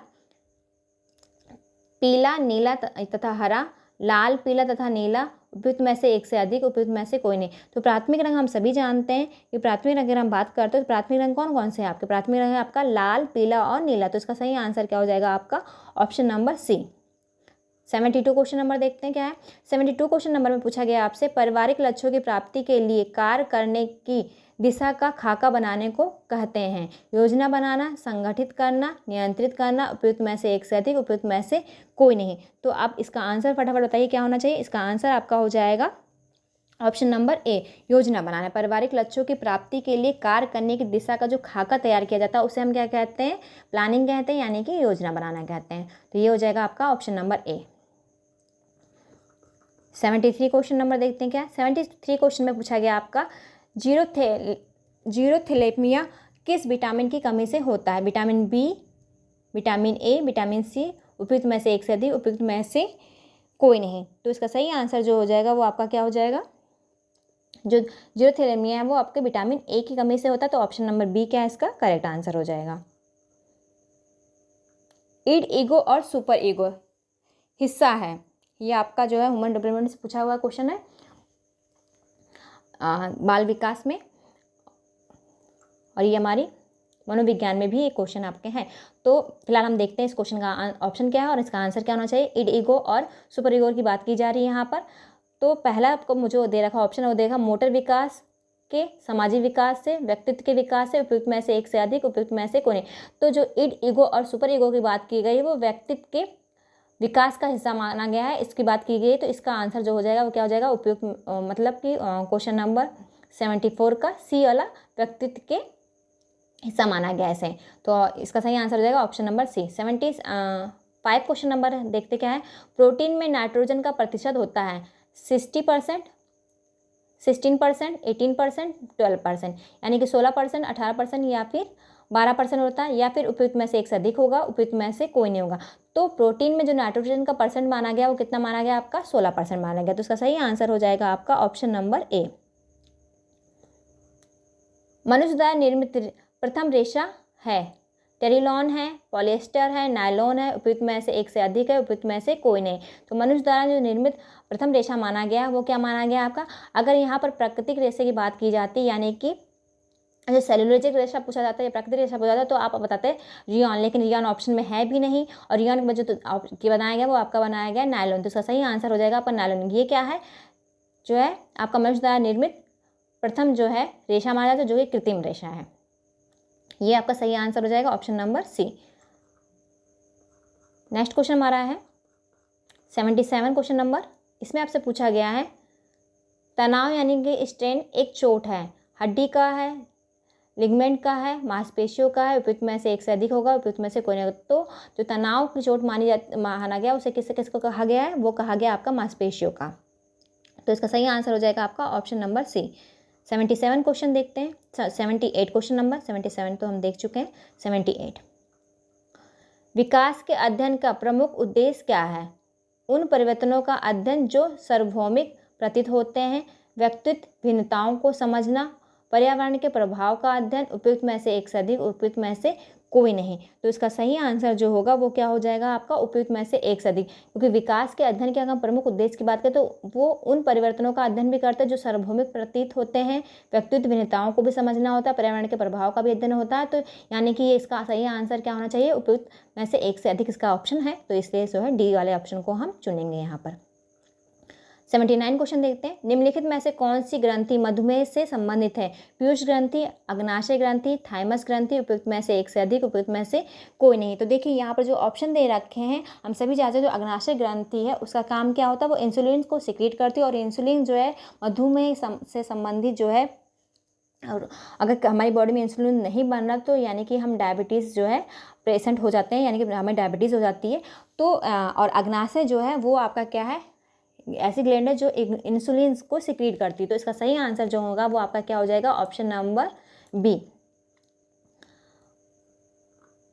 पीला, नीला तथा हरा, लाल, पीला तथा नीला, उपयुक्त में से एक से अधिक, उपयुक्त में से कोई नहीं। तो प्राथमिक रंग हम सभी जानते हैं कि प्राथमिक रंग अगर हम बात करते हैं तो प्राथमिक रंग कौन कौन से हैं आपके। प्राथमिक रंग है आपका लाल, पीला और नीला। तो इसका सही आंसर क्या हो जाएगा आपका option number C. 72 question number देखते हैं क्या है। 72 क्वेश्चन नंबर में पूछा गया आपसे पारिवारिक लक्ष्यों की प्राप्ति के लिए कार्य करने की दिशा का खाका बनाने को कहते हैं। योजना बनाना, संगठित करना, नियंत्रित करना, उपयुक्त में से एक से अधिक, उपयुक्त में से कोई नहीं। तो आप इसका आंसर फटाफट बताइए क्या होना चाहिए। इसका आंसर आपका हो जाएगा ऑप्शन नंबर ए योजना बनाना। पारिवारिक लक्ष्यों की प्राप्ति के लिए कार्य करने की दिशा का जो खाका तैयार किया जाता है उसे हम क्या कहते हैं प्लानिंग कहते हैं, यानी कि योजना बनाना कहते हैं। तो ये हो जाएगा आपका ऑप्शन नंबर ए। 73 क्वेश्चन नंबर देखते हैं क्या। 73 क्वेश्चन में पूछा गया आपका जीरोथैलेमिया किस विटामिन की कमी से होता है। Vitamin B, vitamin A, vitamin C, उपयुक्त में से एक से अधिक, उपयुक्त में से कोई नहीं। तो इसका सही आंसर जो हो जाएगा वो आपका क्या हो जाएगा जो जीरोथैलेमिया है वो आपके विटामिन ए की कमी से होता है। तो ऑप्शन नंबर बी क्या है इसका करेक्ट आंसर हो जाएगा। ईड ईगो और सुपर ईगो हिस्सा है, ये आपका जो है ह्यूमन डेवलपमेंट से पूछा हुआ क्वेश्चन है बाल विकास में, और ये हमारी मनोविज्ञान में भी एक क्वेश्चन आपके हैं। तो फिलहाल हम देखते हैं इस क्वेश्चन का ऑप्शन क्या है और इसका आंसर क्या होना चाहिए। ईड ईगो और सुपर ईगो की बात की जा रही है यहाँ पर। तो पहला आपको मुझे दे रखा ऑप्शन वो देखा मोटर विकास के, सामाजिक विकास से, व्यक्तित्व के विकास से, उपयुक्त में से एक से अधिक, उपयुक्त में से कोई नहीं। तो जो ईड ईगो और सुपर ईगो की बात की गई है वो व्यक्तित्व के विकास का हिस्सा माना गया है, इसकी बात की गई। तो इसका आंसर जो हो जाएगा वो क्या हो जाएगा उपयुक्त, मतलब कि क्वेश्चन नंबर 74 का सी वाला व्यक्तित्व के हिस्सा माना गया इसे। तो इसका सही आंसर हो जाएगा option number C. 75 question number देखते क्या है। प्रोटीन में नाइट्रोजन का प्रतिशत होता है 60%, 16%, 18%, 12%, यानी कि 16%, 18% या फिर 12% होता है, या फिर उपयुक्त में से एक से अधिक होगा, उपयुक्त में से कोई नहीं होगा। तो प्रोटीन में जो नाइट्रोजन का परसेंट माना गया वो कितना माना गया आपका 16% माना गया। तो इसका सही आंसर हो जाएगा आपका ऑप्शन नंबर ए। मनुष्य द्वारा निर्मित प्रथम रेशा है टेरिलॉन है, पॉलिएस्टर है, नायलॉन है, उपयुक्त में से एक से अधिक है, उपयुक्त में से कोई नहीं। तो मनुष्य द्वारा जो निर्मित प्रथम रेशा माना गया वो क्या माना गया आपका। अगर यहाँ पर प्राकृतिक रेशे की बात की जाती, यानी कि जो सेलुलोजिक रेशा पूछा जाता है या प्राकृतिक रेशा पूछा जाता है, तो आप बताते हैं रियॉन, लेकिन रियॉन ऑप्शन में है भी नहीं, और रियॉन की वजह तो की बनाया गया वो आपका बनाया गया नायलॉन। तो इसका सही आंसर हो जाएगा आपका नायलॉन। ये क्या है जो है आपका मनुष्य द्वारा निर्मित प्रथम जो है रेशा माना जाता है, जो कि कृत्रिम रेशा है। ये आपका सही आंसर हो जाएगा option number C. Next question हमारा है 77 क्वेश्चन नंबर। इसमें आपसे पूछा गया है तनाव यानी कि स्ट्रेन एक चोट है, हड्डी का है, लिगमेंट का है, मांसपेशियों का है, उपयुक्त में से एक से अधिक होगा, उपयुक्त में से कोई नहीं होगा। तो जो तनाव की चोट माना गया उसे किसको कहा गया है, वो कहा गया आपका मांसपेशियों का। तो इसका सही आंसर हो जाएगा आपका ऑप्शन नंबर सी। 77 क्वेश्चन देखते हैं। 78 क्वेश्चन नंबर, 77 तो हम देख चुके हैं। 78 विकास के अध्ययन का प्रमुख उद्देश्य क्या है। उन परिवर्तनों का अध्ययन जो सार्वभौमिक प्रतीत होते हैं, व्यक्तित्व भिन्नताओं को समझना, पर्यावरण के प्रभाव का अध्ययन, उपयुक्त में से एक से अधिक, उपयुक्त में से कोई नहीं। तो इसका सही आंसर जो होगा वो क्या हो जाएगा आपका उपयुक्त में से एक से अधिक, क्योंकि विकास के अध्ययन के अगर हम प्रमुख उद्देश्य की बात करें तो वो उन परिवर्तनों का अध्ययन भी करते हैं जो सार्वभौमिक प्रतीत होते हैं, व्यक्तित्व भिन्नताओं को भी समझना होता है, पर्यावरण के प्रभाव का भी अध्ययन होता है। तो यानी कि ये इसका सही आंसर क्या होना चाहिए, उपयुक्त में से एक से अधिक इसका ऑप्शन है। तो इसलिए जो है डी वाले ऑप्शन को हम चुनेंगे यहाँ पर। 79 क्वेश्चन देखते हैं। निम्नलिखित में से कौन सी ग्रंथि मधुमेह से संबंधित है। पीयूष ग्रंथि, अग्नाशय ग्रंथि, थाइमस ग्रंथि, उपयुक्त में से एक से अधिक, उपयुक्त में से कोई नहीं। तो देखिए यहाँ पर जो ऑप्शन दे रखे हैं हम सभी जानते हैं, जो अग्नाशय ग्रंथि है उसका काम क्या होता है, वो इंसुलिन को सिक्रीट करती है, और इंसुलिन जो है मधुमेह से संबंधित जो है, और अगर हमारी बॉडी में इंसुलिन नहीं बन रहा तो यानी कि हम डायबिटीज़ जो है पेशेंट हो जाते हैं, यानी कि हमें डायबिटीज़ हो जाती है। तो और अग्नाशय जो है वो आपका क्या है, ऐसी ग्लैंड है जो इंसुलिन को सिक्रीट करती है। तो इसका सही आंसर जो होगा वो आपका क्या हो जाएगा option number B.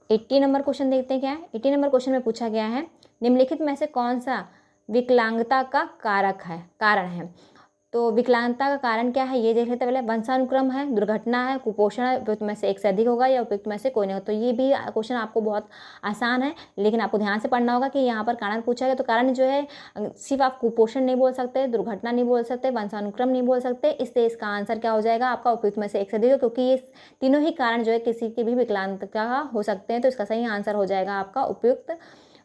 80 number question देखते हैं क्या है। 80 नंबर क्वेश्चन में पूछा गया है निम्नलिखित में से कौन सा विकलांगता का कारण है। तो विकलांगता का कारण क्या है ये देख लेते हैं पहले। वंशानुक्रम है, दुर्घटना है, कुपोषण है, उपयुक्त में से एक से अधिक होगा या उपयुक्त में से कोई नहीं होगा। तो ये भी क्वेश्चन आपको बहुत आसान है, लेकिन आपको ध्यान से पढ़ना होगा कि यहाँ पर कारण पूछा गया। तो कारण जो है सिर्फ आप कुपोषण नहीं बोल सकते, दुर्घटना नहीं बोल सकते, वंशानुक्रम नहीं बोल सकते, इसलिए इसका आंसर क्या हो जाएगा आपका उपयुक्त में से एक से अधिक, क्योंकि ये तीनों ही कारण जो है किसी की भी विकलांगता हो सकते हैं। तो इसका सही आंसर हो जाएगा आपका उपयुक्त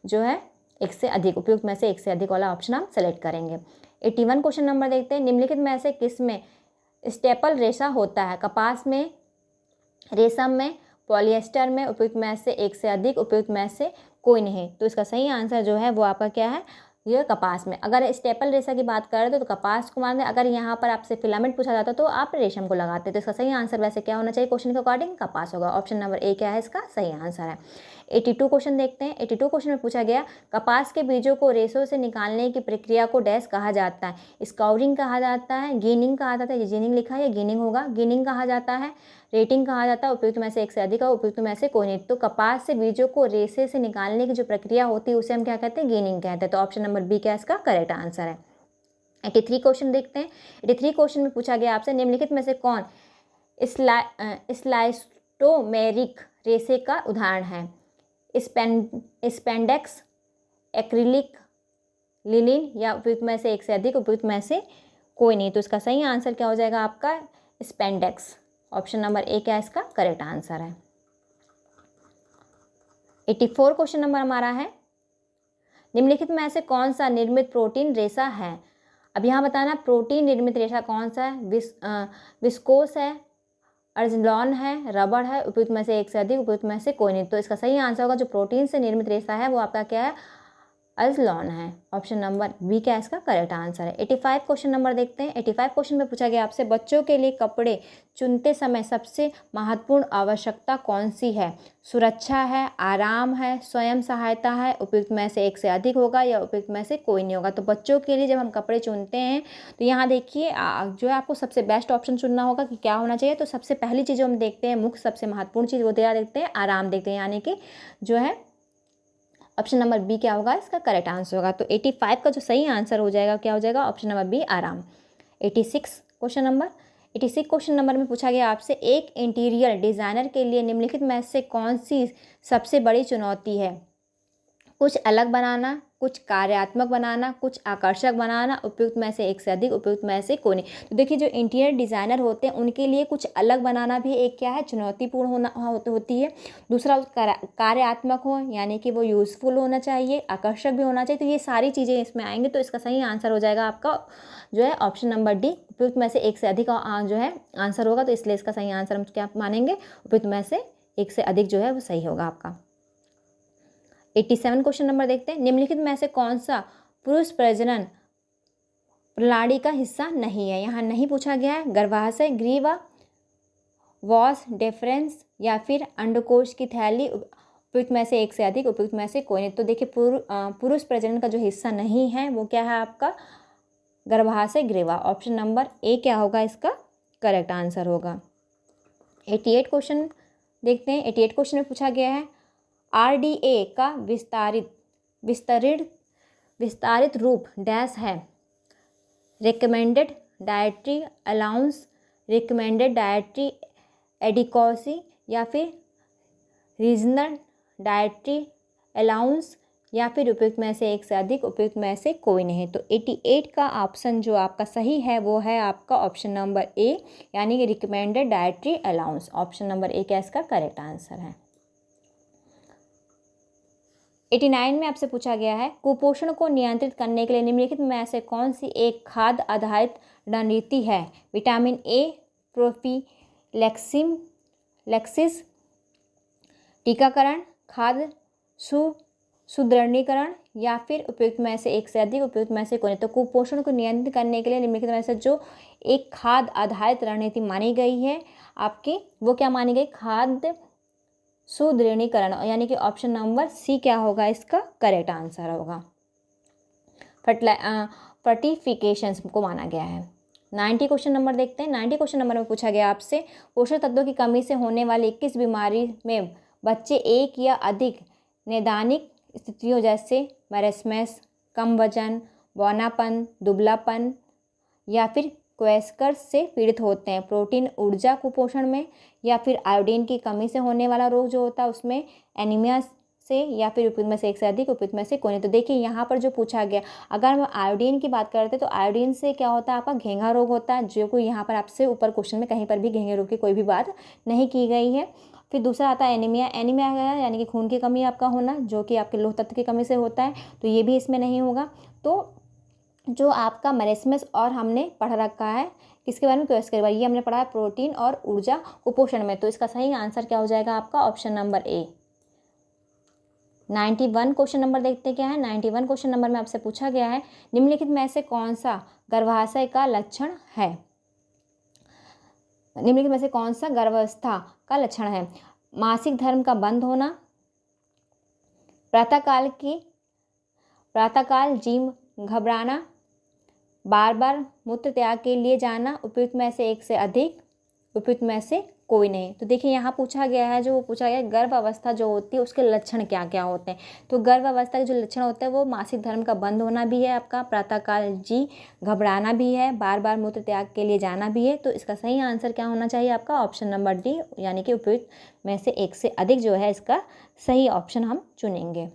जो है एक से अधिक, उपयुक्त में से एक से अधिक वाला ऑप्शन हम सेलेक्ट करेंगे। 81 क्वेश्चन नंबर देखते हैं। निम्नलिखित में से किस में स्टेपल रेशा होता है। कपास में, रेशम में, पॉलिएस्टर में, उपयुक्त में से एक से अधिक, उपयुक्त में से कोई नहीं। तो इसका सही आंसर जो है वो आपका क्या है, ये कपास में। अगर स्टेपल रेशा की बात करें तो कपास को मान लें। अगर यहाँ पर आपसे फिलामेंट पूछा जाता तो आप रेशम को लगाते। तो इसका सही आंसर वैसे क्या होना चाहिए क्वेश्चन के अकॉर्डिंग, कपास होगा। ऑप्शन नंबर ए क्या है इसका सही आंसर है। 82 क्वेश्चन देखते हैं। 82 क्वेश्चन में पूछा गया कपास के बीजों को रेशों से निकालने की प्रक्रिया को डैश कहा जाता है। स्काउरिंग कहा जाता है, गिनिंग कहा जाता है, ये गिनिंग लिखा है या गिनिंग होगा, गिनिंग कहा जाता है, रेटिंग कहा जाता है, उपयुक्त में से एक से अधिक और उपयुक्त में से कोई नहीं। तो कपास से बीजों को रेशे से निकालने की जो प्रक्रिया होती है उसे हम क्या कहते हैं, गिनिंग कहते हैं। तो ऑप्शन नंबर बी क्या इसका करेक्ट आंसर है। 83 क्वेश्चन देखते हैं। 83 क्वेश्चन में पूछा गया आपसे निम्नलिखित में से कौन स्लाइस्टोमेरिक रेशे का उदाहरण है। स्पेंडेक्स, एक्रिलिक, लिनिन या उपयुक्त में से एक से अधिक, उपयुक्त में से कोई नहीं। तो इसका सही आंसर क्या हो जाएगा आपका स्पेंडेक्स। ऑप्शन नंबर ए क्या इसका करेक्ट आंसर है। 84 क्वेश्चन नंबर हमारा है निम्नलिखित में से कौन सा निर्मित प्रोटीन रेशा है। अब यहाँ बताना प्रोटीन निर्मित रेशा कौन सा है। विस्कोस है, अर्जिलॉन है, रबड़ है, उपयुक्त में से एक से अधिक, उपयुक्त में से कोई नहीं। तो इसका सही आंसर होगा जो प्रोटीन से निर्मित रेशा है वो आपका क्या है अज़लॉन है। ऑप्शन नंबर बी क्या इसका करेक्ट आंसर है। 85 क्वेश्चन नंबर देखते हैं। 85 क्वेश्चन में पूछा गया आपसे, बच्चों के लिए कपड़े चुनते समय सबसे महत्वपूर्ण आवश्यकता कौन सी है? सुरक्षा है, आराम है, स्वयं सहायता है, उपयुक्त में से एक से अधिक होगा या उपयुक्त में से कोई नहीं होगा। तो बच्चों के लिए जब हम कपड़े चुनते हैं तो यहाँ देखिए जो है आपको सबसे बेस्ट ऑप्शन चुनना होगा कि क्या होना चाहिए। तो सबसे पहली चीज़ जो हम देखते हैं, मुख्य सबसे महत्वपूर्ण चीज़ वो देखते हैं, आराम देखते हैं, यानी कि जो है ऑप्शन नंबर बी क्या होगा इसका करेक्ट आंसर होगा। तो 85 का जो सही आंसर हो जाएगा क्या हो जाएगा? ऑप्शन नंबर बी आराम। 86 क्वेश्चन नंबर में पूछा गया आपसे, एक इंटीरियर डिज़ाइनर के लिए निम्नलिखित में से कौन सी सबसे बड़ी चुनौती है? कुछ अलग बनाना, कुछ कार्यात्मक बनाना, कुछ आकर्षक बनाना, उपयुक्त में से एक से अधिक, उपयुक्त में से कोई नहीं। तो देखिए जो इंटीरियर डिज़ाइनर होते हैं उनके लिए कुछ अलग बनाना भी एक क्या है, चुनौतीपूर्ण होती है। दूसरा कार्यात्मक हो, यानी कि वो यूज़फुल होना चाहिए, आकर्षक भी होना चाहिए। तो ये सारी चीज़ें इसमें आएंगी। तो इसका सही आंसर हो जाएगा आपका जो है ऑप्शन नंबर डी, उपयुक्त में से एक से अधिक जो है आंसर होगा। तो इसलिए इसका सही आंसर हम क्या मानेंगे? उपयुक्त में से एक से अधिक जो है वो सही होगा आपका। 87 क्वेश्चन नंबर देखते हैं। निम्नलिखित में से कौन सा पुरुष प्रजनन प्रणाली का हिस्सा नहीं है? यहाँ नहीं पूछा गया है। गर्भाशय, ग्रीवा, वॉस डेफरेंस या फिर अंडकोश की थैली, उपयुक्त में से एक से अधिक, उपयुक्त में से कोई नहीं। तो देखिए पुरुष प्रजनन का जो हिस्सा नहीं है वो क्या है आपका? गर्भाशय, ग्रीवा। ऑप्शन नंबर ए क्या होगा इसका करेक्ट आंसर होगा। 88 क्वेश्चन देखते हैं। 88 क्वेश्चन में पूछा गया है, आरडीए का विस्तारित रूप डैश है? Recommended dietary allowance, recommended dietary adequacy या फिर रीजनल डाइटरी अलाउंस या फिर उपयुक्त में से एक से अधिक, उपयुक्त में से कोई नहीं। तो 88 का ऑप्शन जो आपका सही है वो है आपका ऑप्शन नंबर ए, यानी कि recommended dietary allowance. Option number ए क्या इसका करेक्ट आंसर है। 89 में आपसे पूछा गया है, कुपोषण को नियंत्रित करने के लिए निम्नलिखित में से कौन सी एक खाद्य आधारित रणनीति है? विटामिन ए प्रोफिलैक्सिस, टीकाकरण, खाद्य सुदृढ़ीकरण या फिर उपयुक्त में से एक से अधिक, उपयुक्त में से कोई नहीं। तो कुपोषण को नियंत्रित करने के लिए निम्नलिखित में से जो एक खाद्य आधारित रणनीति मानी गई है आपकी, वो क्या मानी गई? खाद्य सुदृढ़ीकरण, यानी कि ऑप्शन नंबर सी क्या होगा इसका करेक्ट आंसर होगा। फर्टिफिकेशंस को माना गया है। 90 क्वेश्चन नंबर देखते हैं। 90 क्वेश्चन नंबर में पूछा गया आपसे, पोषक तत्वों की कमी से होने वाली किस बीमारी में बच्चे एक या अधिक नैदानिक स्थितियों जैसे मैरेस्मस, कम वजन, बौनापन, दुबलापन या फिर क्वेस्कर्स से पीड़ित होते हैं? प्रोटीन ऊर्जा कुपोषण में या फिर आयोडीन की कमी से होने वाला रोग जो होता है उसमें, एनीमिया से या फिर उपयुक्त में से एक से अधिक, उपयुक्त में से कोई नहीं। तो देखिए यहाँ पर जो पूछा गया, अगर हम आयोडीन की बात करते हैं तो आयोडीन से क्या होता है आपका घेंघा रोग होता है, जो कोई यहाँ पर आपसे ऊपर क्वेश्चन में कहीं पर भी घेंघे रोग की कोई भी बात नहीं की गई है। फिर दूसरा आता है एनीमिया। एनीमिया है यानी कि खून की कमी आपका होना, जो कि आपके लोह तत्व की कमी से होता है, तो ये भी इसमें नहीं होगा। तो जो आपका मरेस्मस और हमने पढ़ रखा है किसके बारे में, क्वेस्कर के बारे में, ये हमने पढ़ा है प्रोटीन और ऊर्जा कुपोषण में। तो इसका सही आंसर क्या हो जाएगा आपका ऑप्शन नंबर ए। 91 क्वेश्चन नंबर देखते क्या है। 91 क्वेश्चन नंबर में आपसे पूछा गया है, निम्नलिखित में से कौन सा गर्भाशय का लक्षण है? निम्नलिखित में से कौन सा गर्भावस्था का लक्षण है? मासिक धर्म का बंद होना, प्रातःकाल जिम घबराना, बार बार मूत्र त्याग के लिए जाना, उपयुक्त में से एक से अधिक, उपयुक्त में से कोई नहीं। तो देखिए यहाँ पूछा गया है, जो पूछा गया है गर्भ अवस्था जो होती है उसके लक्षण क्या क्या होते हैं। तो गर्भ अवस्था के जो लक्षण होते हैं वो मासिक धर्म का बंद होना भी है आपका, प्रातःकाल जी घबराना भी है, बार बार मूत्र त्याग के लिए जाना भी है। तो इसका सही आंसर क्या होना चाहिए आपका ऑप्शन नंबर डी, यानी कि उपयुक्त में से एक से अधिक जो है इसका सही ऑप्शन हम चुनेंगे।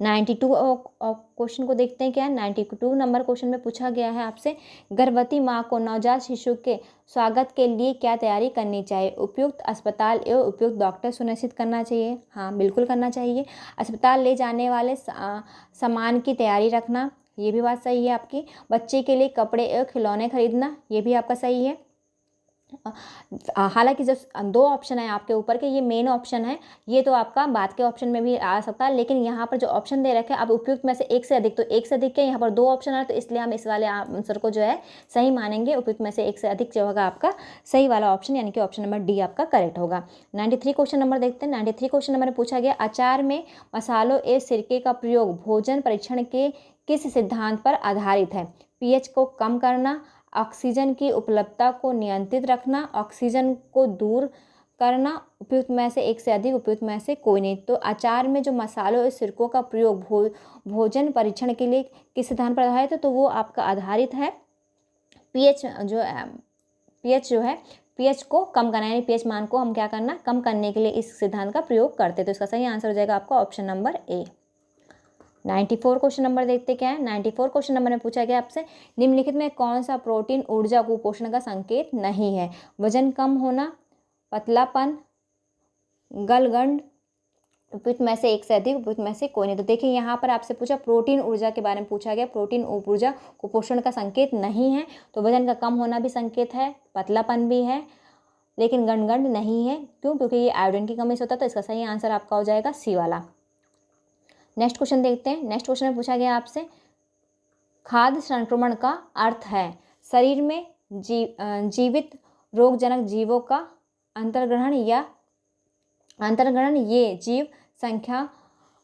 92 क्वेश्चन को देखते हैं क्या है। 92 नंबर क्वेश्चन में पूछा गया है आपसे, गर्भवती माँ को नवजात शिशु के स्वागत के लिए क्या तैयारी करनी चाहिए? उपयुक्त अस्पताल एवं उपयुक्त डॉक्टर सुनिश्चित करना चाहिए। हाँ बिल्कुल करना चाहिए। अस्पताल ले जाने वाले सामान की तैयारी रखना, ये भी बात सही है आपकी। बच्चे के लिए कपड़े एवं खिलौने खरीदना, ये भी आपका सही है। हालांकि जब दो ऑप्शन है आपके ऊपर के, ये मेन ऑप्शन है, ये तो आपका बाद के ऑप्शन में भी आ सकता है, लेकिन यहाँ पर जो ऑप्शन दे रखे हैं अब उपयुक्त में से एक से अधिक, तो एक से अधिक के यहाँ पर दो ऑप्शन है, तो इसलिए हम इस वाले आंसर को जो है सही मानेंगे। उपयुक्त में से एक से अधिक जो होगा आपका सही वाला ऑप्शन, यानी कि ऑप्शन नंबर डी आपका करेक्ट होगा। 93 क्वेश्चन नंबर देखते हैं। 93 क्वेश्चन नंबर में पूछा गया, अचार में मसालों एवं सिरके का प्रयोग भोजन परीक्षण के किस सिद्धांत पर आधारित है? पीएच को कम करना, ऑक्सीजन की उपलब्धता को नियंत्रित रखना, ऑक्सीजन को दूर करना, उपयुक्त में से एक से अधिक, उपयुक्त में से कोई नहीं। तो अचार में जो मसालों और सिरकों का प्रयोग भोजन परीक्षण के लिए किस सिद्धांत पर आधारित है? तो वो आपका आधारित है पीएच जो है पीएच को कम करना, यानी पीएच मान को हम क्या करना, कम करने के लिए इस सिद्धांत का प्रयोग करते। तो इसका सही आंसर हो जाएगा आपका ऑप्शन नंबर ए। 94 क्वेश्चन नंबर देखते क्या है। 94 क्वेश्चन नंबर में पूछा गया आपसे, निम्नलिखित में कौन सा प्रोटीन ऊर्जा कुपोषण का संकेत नहीं है? वजन कम होना, पतलापन, गलगंड, उपयुक्त में से एक से अधिक, उपयुक्त में से कोई नहीं। तो देखिए यहाँ पर आपसे पूछा प्रोटीन ऊर्जा के बारे में पूछा गया, प्रोटीन ऊर्जा कुपोषण का संकेत नहीं है, तो वजन का कम होना भी संकेत है, पतलापन भी है, लेकिन गलगंड नहीं है। क्यों? क्योंकि ये आयोडीन की कमी से होता है। तो इसका सही आंसर आपका हो जाएगा सी वाला। नेक्स्ट क्वेश्चन देखते हैं। नेक्स्ट क्वेश्चन में पूछा गया आपसे, खाद्य संक्रमण का अर्थ है शरीर में जीवित रोगजनक जीवों का अंतर्ग्रहण ये जीव संख्या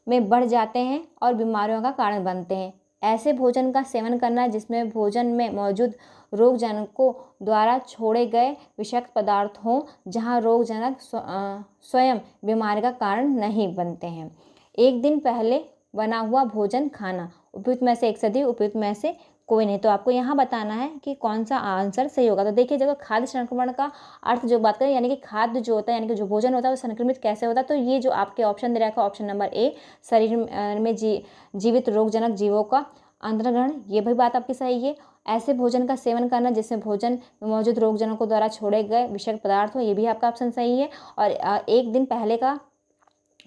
में बढ़ जाते हैं और बीमारियों का कारण बनते हैं। ऐसे भोजन का सेवन करना जिसमें भोजन में मौजूद रोगजनकों द्वारा छोड़े गए विषाक्त पदार्थ हों, जहाँ रोगजनक स्वयं बीमारी का कारण नहीं बनते हैं। एक दिन पहले बना हुआ भोजन खाना, उपयुक्त में से एक से अधिक, उपयुक्त में से कोई नहीं। तो आपको यहाँ बताना है कि कौन सा आंसर सही होगा। तो देखिए, जब खाद्य संक्रमण का अर्थ जो बात करें, यानी कि खाद्य जो होता है, यानी कि जो भोजन होता है वो संक्रमित कैसे होता है, तो ये जो आपके ऑप्शन दे रखा है ऑप्शन नंबर ए, शरीर में जीवित रोगजनक जीवों का अंतर्ग्रहण, ये भी बात आपकी सही है। ऐसे भोजन का सेवन करना जिसमें भोजन में मौजूद रोगजनकों द्वारा छोड़े गए विषाक्त पदार्थ हो, ये भी आपका ऑप्शन सही है। और एक दिन पहले का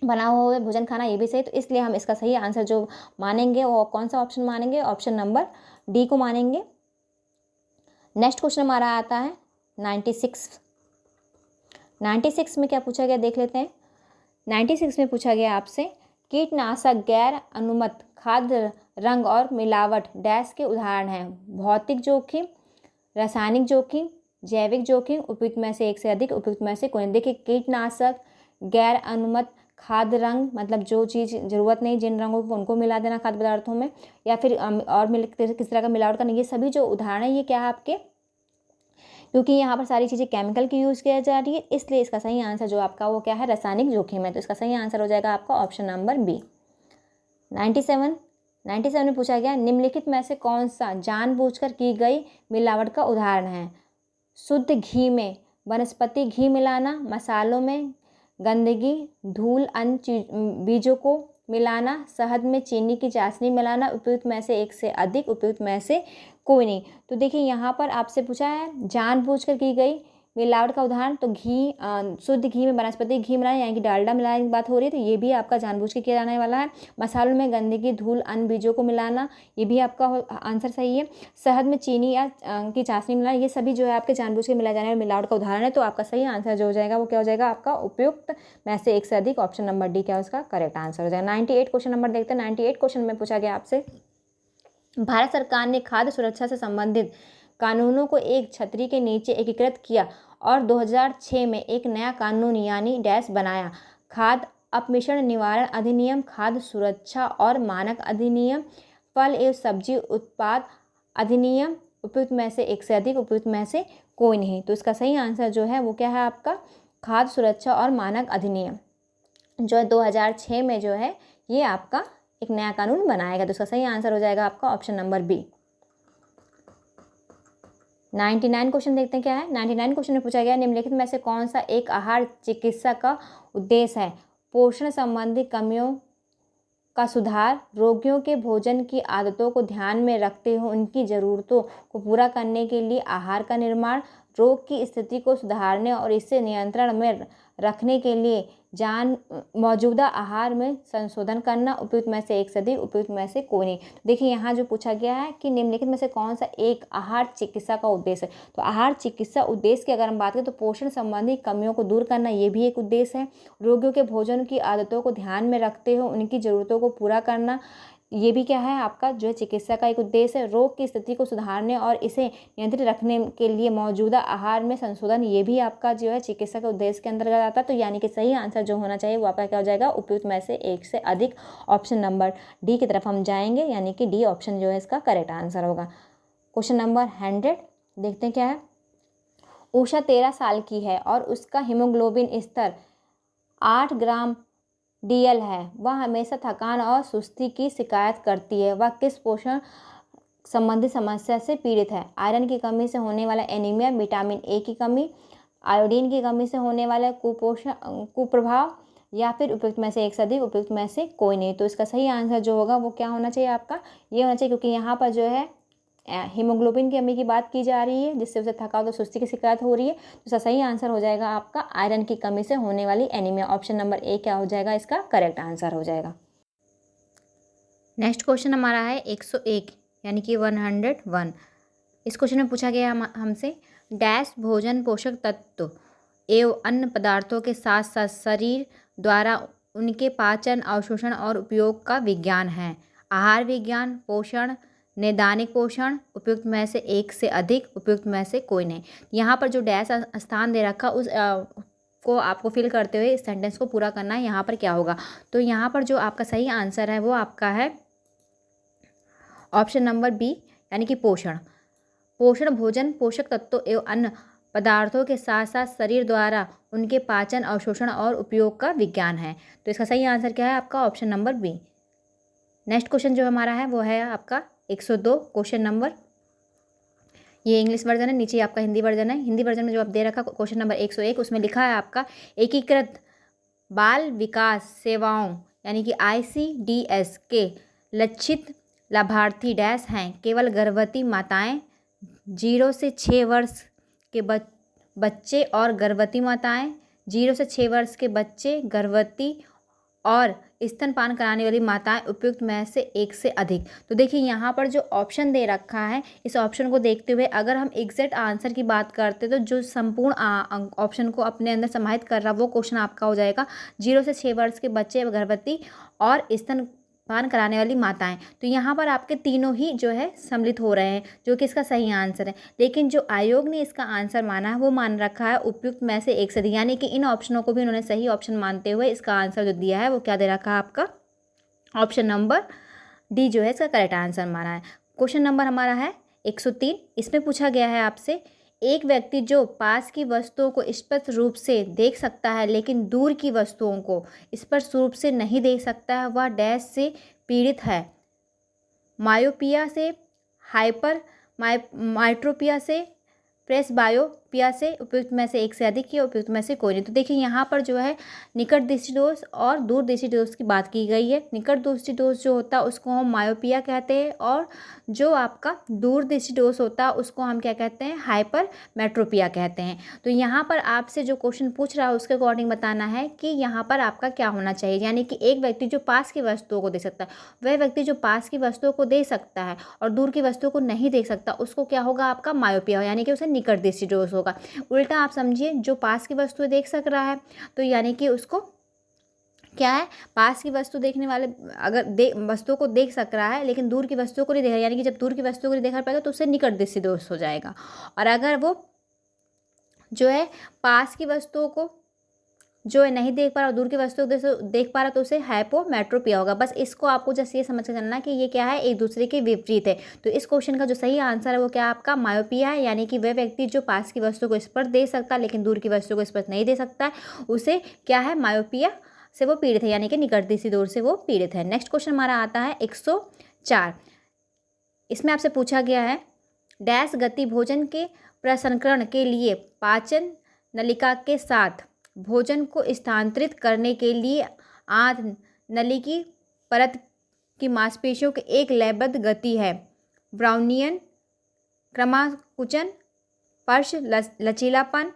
बना हुआ भोजन खाना, ये भी सही। तो इसलिए हम इसका सही आंसर जो मानेंगे वो कौन सा ऑप्शन मानेंगे? ऑप्शन नंबर डी को मानेंगे। नेक्स्ट क्वेश्चन हमारा आता है 96 में क्या पूछा गया देख लेते हैं। 96 में पूछा गया आपसे, कीटनाशक गैर अनुमत खाद्य रंग और मिलावट डैश के उदाहरण हैं? भौतिक जोखिम, रासायनिक जोखिम, जैविक जोखिम, उपयुक्त में से एक से अधिक, उपयुक्त में से कोई नहीं। देखिए, कीटनाशक, गैर अनुमत खाद्य रंग, मतलब जो चीज़ ज़रूरत नहीं जिन रंगों को उनको मिला देना खाद्य पदार्थों में, या फिर और किस तरह का मिलावट करना, ये सभी जो उदाहरण है ये क्या है आपके, क्योंकि यहाँ पर सारी चीज़ें केमिकल की यूज़ किया जा रही है, इसलिए इसका सही आंसर जो आपका वो क्या है, रासायनिक जोखिम है। तो इसका सही आंसर हो जाएगा आपका ऑप्शन नंबर बी। 97 में पूछा गया, निम्नलिखित में से कौन सा जानबूझकर की गई मिलावट का उदाहरण है? शुद्ध घी में वनस्पति घी मिलाना, मसालों में गंदगी, धूल, अन्य बीजों को मिलाना, शहद में चीनी की चाशनी मिलाना, उपयुक्त में से एक से अधिक, उपयुक्त में से कोई नहीं। तो देखिए, यहाँ पर आपसे पूछा है जानबूझकर की गई मिलावट का उदाहरण, तो घी, शुद्ध घी में वनस्पति घी मिलाना, यानी कि डालडा मिलाने की बात हो रही है, तो ये भी आपका जानबूझ के किया जाने वाला है। मसालों में गंदगी, धूल, अन्य बीजों को मिलाना, ये भी आपका आंसर सही है। शहद में चीनी या की चाशनी मिलाना, ये सभी जो है आपके जानबूझ के मिलाए जाने वाले मिलावट का उदाहरण है। तो आपका सही आंसर जो हो जाएगा वो क्या हो जाएगा आपका, उपयुक्त में से एक से अधिक, ऑप्शन नंबर डी क्या उसका करेक्ट आंसर हो जाएगा। 98 क्वेश्चन नंबर देखते हैं। 98 क्वेश्चन में पूछा गया आपसे, भारत सरकार ने खाद्य सुरक्षा से संबंधित कानूनों को एक छतरी के नीचे एकीकृत किया और 2006 में एक नया कानून यानी डैश बनाया। खाद्य अपमिश्रण निवारण अधिनियम, खाद्य सुरक्षा और मानक अधिनियम, फल एवं सब्जी उत्पाद अधिनियम, उपयुक्त में से एक से अधिक, उपयुक्त में से कोई नहीं। तो इसका सही आंसर जो है वो क्या है आपका, खाद्य सुरक्षा और मानक अधिनियम जो है 2006 में जो है ये आपका एक नया कानून बनाएगा। तो इसका सही आंसर हो जाएगा आपका ऑप्शन नंबर बी। 99 क्वेश्चन देखते हैं क्या है। 99 क्वेश्चन में पूछा गया, निम्नलिखित में से कौन सा एक आहार चिकित्सा का उद्देश्य है? पोषण संबंधी कमियों का सुधार, रोगियों के भोजन की आदतों को ध्यान में रखते हुए उनकी ज़रूरतों को पूरा करने के लिए आहार का निर्माण, रोग की स्थिति को सुधारने और इससे नियंत्रण में रखने के लिए मौजूदा आहार में संशोधन करना, उपयुक्त में से एक से अधिक, उपयुक्त में से कोई नहीं। देखिए यहाँ जो पूछा गया है कि निम्नलिखित में से कौन सा एक आहार चिकित्सा का उद्देश्य है। तो आहार चिकित्सा उद्देश्य की अगर हम बात करें तो पोषण संबंधी कमियों को दूर करना ये भी एक उद्देश्य है। रोगियों के भोजन की आदतों को ध्यान में रखते हुए उनकी ज़रूरतों को पूरा करना, ये भी क्या है आपका जो है चिकित्सा का एक उद्देश्य है। रोग की स्थिति को सुधारने और इसे नियंत्रित रखने के लिए मौजूदा आहार में संशोधन, ये भी आपका जो है चिकित्सा के उद्देश्य के अंतर्गत आता है। तो यानी कि सही आंसर जो होना चाहिए वो आपका क्या हो जाएगा, उपयुक्त में से एक से अधिक। ऑप्शन नंबर डी की तरफ हम जाएंगे, यानी कि डी ऑप्शन जो है इसका करेक्ट आंसर होगा। क्वेश्चन नंबर 100 देखते हैं क्या है। उषा 13 साल की है और उसका हीमोग्लोबिन स्तर 8 ग्राम DL है। वह हमेशा थकान और सुस्ती की शिकायत करती है। वह किस पोषण संबंधी समस्या से पीड़ित है? आयरन की कमी से होने वाला एनीमिया, विटामिन ए की कमी, आयोडीन की कमी से होने वाला कुप्रभाव, या फिर उपयुक्त में से एक से अधिक, उपयुक्त में से कोई नहीं। तो इसका सही आंसर जो होगा वो क्या होना चाहिए आपका, ये होना चाहिए, क्योंकि यहाँ पर जो है हीमोग्लोबिन की कमी की बात की जा रही है जिससे उसे थकावट और सुस्ती की शिकायत हो रही है। तो इसका सही आंसर हो जाएगा आपका आयरन की कमी से होने वाली एनीमिया। ऑप्शन नंबर ए क्या हो जाएगा, इसका करेक्ट आंसर हो जाएगा। नेक्स्ट क्वेश्चन हमारा है 101 यानी कि 101। इस क्वेश्चन में पूछा गया हमसे डैश भोजन पोषक तत्व एवं अन्य पदार्थों के साथ साथ शरीर द्वारा उनके पाचन, अवशोषण और उपयोग का विज्ञान है। आहार विज्ञान, पोषण, नैदानिक पोषण, उपयुक्त में से एक से अधिक, उपयुक्त में से कोई नहीं। यहाँ पर जो डैश स्थान दे रखा उस को आपको फिल करते हुए इस सेंटेंस को पूरा करना है। यहाँ पर क्या होगा, तो यहाँ पर जो आपका सही आंसर है वो आपका है ऑप्शन नंबर बी, यानी कि पोषण। पोषण भोजन पोषक तत्वों एवं अन्य पदार्थों के साथ साथ शरीर द्वारा उनके पाचन, अवशोषण और उपयोग का विज्ञान है। तो इसका सही आंसर क्या है आपका, option number B. Next question जो हमारा है वो है आपका 102 क्वेश्चन नंबर, ये इंग्लिश वर्जन है, नीचे आपका हिंदी वर्जन है। हिंदी वर्जन में जो आप दे रखा क्वेश्चन नंबर 101 उसमें लिखा है आपका एकीकृत बाल विकास सेवाओं यानी कि ICDS के लक्षित लाभार्थी डैश हैं। केवल गर्भवती माताएं, 0 से 6 वर्ष के बच्चे और गर्भवती माताएं, 0 से 6 वर्ष के बच्चे, गर्भवती और स्तनपान कराने वाली माताएं, उपयुक्त में से एक से अधिक। तो देखिए यहाँ पर जो ऑप्शन दे रखा है इस ऑप्शन को देखते हुए अगर हम एग्जैक्ट आंसर की बात करते तो जो संपूर्ण ऑप्शन को अपने अंदर समाहित कर रहा वो क्वेश्चन आपका हो जाएगा 0 से 6 वर्ष के बच्चे, गर्भवती और स्तनपान कराने वाली माताएं। तो यहाँ पर आपके तीनों ही जो है सम्मिलित हो रहे हैं, जो कि इसका सही आंसर है। लेकिन जो आयोग ने इसका आंसर माना है वो मान रखा है उपयुक्त में से एक से अधिक, यानी कि इन ऑप्शनों को भी उन्होंने सही ऑप्शन मानते हुए इसका आंसर जो दिया है वो क्या दे रखा है आपका, ऑप्शन नंबर डी जो है इसका करेक्ट आंसर माना है। क्वेश्चन नंबर हमारा है 103। इसमें पूछा गया है आपसे एक व्यक्ति जो पास की वस्तुओं को स्पष्ट रूप से देख सकता है लेकिन दूर की वस्तुओं को स्पष्ट रूप से नहीं देख सकता है, वह डैश से पीड़ित है। मायोपिया से, हाइपर माइट्रोपिया से, प्रेसबायोपिया से, उपयुक्त में से एक से अधिक या उपयुक्त में से कोई नहीं। तो देखिए यहाँ पर जो है निकट दृष्टि दोष और दूर दृष्टि दोष की बात की गई है। निकट दृष्टि दोष जो होता है उसको हम मायोपिया कहते हैं और जो आपका दूर दृष्टि दोष होता है उसको हम क्या कहते हैं, हाइपर मेट्रोपिया कहते हैं। तो यहाँ पर आपसे जो क्वेश्चन पूछ रहा है उसके अकॉर्डिंग बताना है कि यहाँ पर आपका क्या होना चाहिए, यानी कि एक व्यक्ति जो पास की वस्तुओं को देख सकता है, वह व्यक्ति जो पास की वस्तुओं को देख सकता है और दूर की वस्तुओं को नहीं देख सकता उसको क्या होगा आपका मायोपिया, यानी कि उसे निकट दृष्टि दोष होगा। उल्टा आप समझिए जो पास की वस्तुएं देख सक रहा है तो यानी कि उसको क्या है, पास की वस्तु देखने वाले अगर वस्तुओं को देख सक रहा है लेकिन दूर की वस्तुओं को नहीं देख रहा, यानी कि जब दूर की वस्तुओं को नहीं देखा पाएगा तो उससे निकट दृष्टि दोष हो जाएगा। और अगर वो जो है पास की वस्तुओं को जो है नहीं देख पा रहा और दूर की वस्तु देख पा रहा तो उसे हाइपोमेट्रोपिया होगा। बस इसको आपको जैसे ये समझ के चलना कि ये क्या है, एक दूसरे के विपरीत है। तो इस क्वेश्चन का जो सही आंसर है वो क्या आपका मायोपिया है, यानी कि वह व्यक्ति जो पास की वस्तु को स्पर्श दे सकता है लेकिन दूर की वस्तु को स्पर्श नहीं दे सकता है उसे क्या है, मायोपिया से वो पीड़ित है, यानी कि निकट दृष्टि दोष से वो पीड़ित है। नेक्स्ट क्वेश्चन हमारा आता है 104। इसमें आपसे पूछा गया है डैश गति भोजन के प्रसंस्करण के लिए पाचन नलिका के साथ भोजन को स्थानांतरित करने के लिए आंत नली की परत की मांसपेशियों की एक लयबद्ध गति है। ब्राउनियन, क्रमाकुचन, पर्श लचीलापन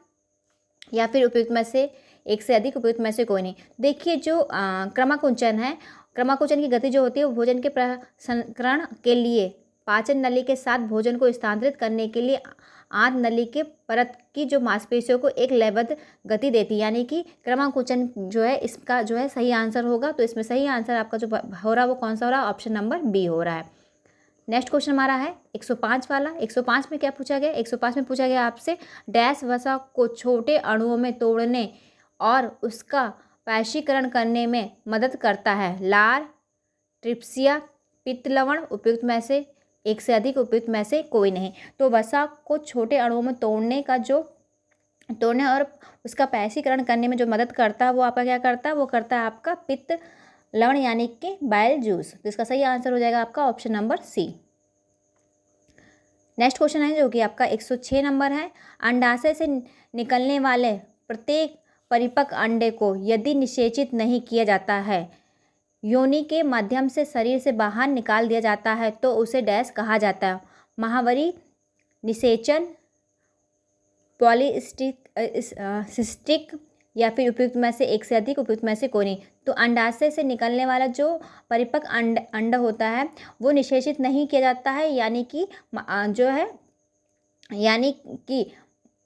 या फिर उपयुक्त में से एक से अधिक उपयुक्त में से कोई नहीं। देखिए जो क्रमाकुंचन है, क्रमाकुंचन की गति जो होती है वो भोजन के प्रसंस्करण के लिए पाचन नली के साथ भोजन को स्थानांतरित करने के लिए आंत नली के परत की जो मांसपेशियों को एक लयबद्ध गति देती है, यानी कि क्रमाकुंचन जो है इसका जो है सही आंसर होगा। तो इसमें सही आंसर आपका जो हो रहा है वो कौन सा हो रहा है? ऑप्शन नंबर बी हो रहा है। नेक्स्ट क्वेश्चन हमारा है 105 वाला। 105 में क्या पूछा गया? 105 में पूछा गया आपसे डैश वसा को छोटे अणुओं में तोड़ने और उसका पैशीकरण करने में मदद करता है। लार, ट्रिप्सिया, पित्त लवण उपयुक्त में से एक से अधिक उपयुक्त में से कोई नहीं। तो वसा को छोटे अणुओं में तोड़ने और उसका पैशीकरण करने में जो मदद करता है वो आपका क्या करता है? वो करता है आपका पित्त लवण यानी कि बाइल जूस। तो इसका सही आंसर हो जाएगा आपका option number C. Next question है जो कि आपका 106 नंबर है। अंडाशय से निकलने वाले प्रत्येक परिपक्व अंडे को यदि निषेचित नहीं किया जाता है, योनि के माध्यम से शरीर से बाहर निकाल दिया जाता है तो उसे डैश कहा जाता है। महावरी, निषेचन, पॉलीसिस्टिक या फिर उपयुक्त में से एक से अधिक उपयुक्त में से कोई नहीं। तो अंडाशय से निकलने वाला जो परिपक्व अंड होता है वो निषेचित नहीं किया जाता है, यानी कि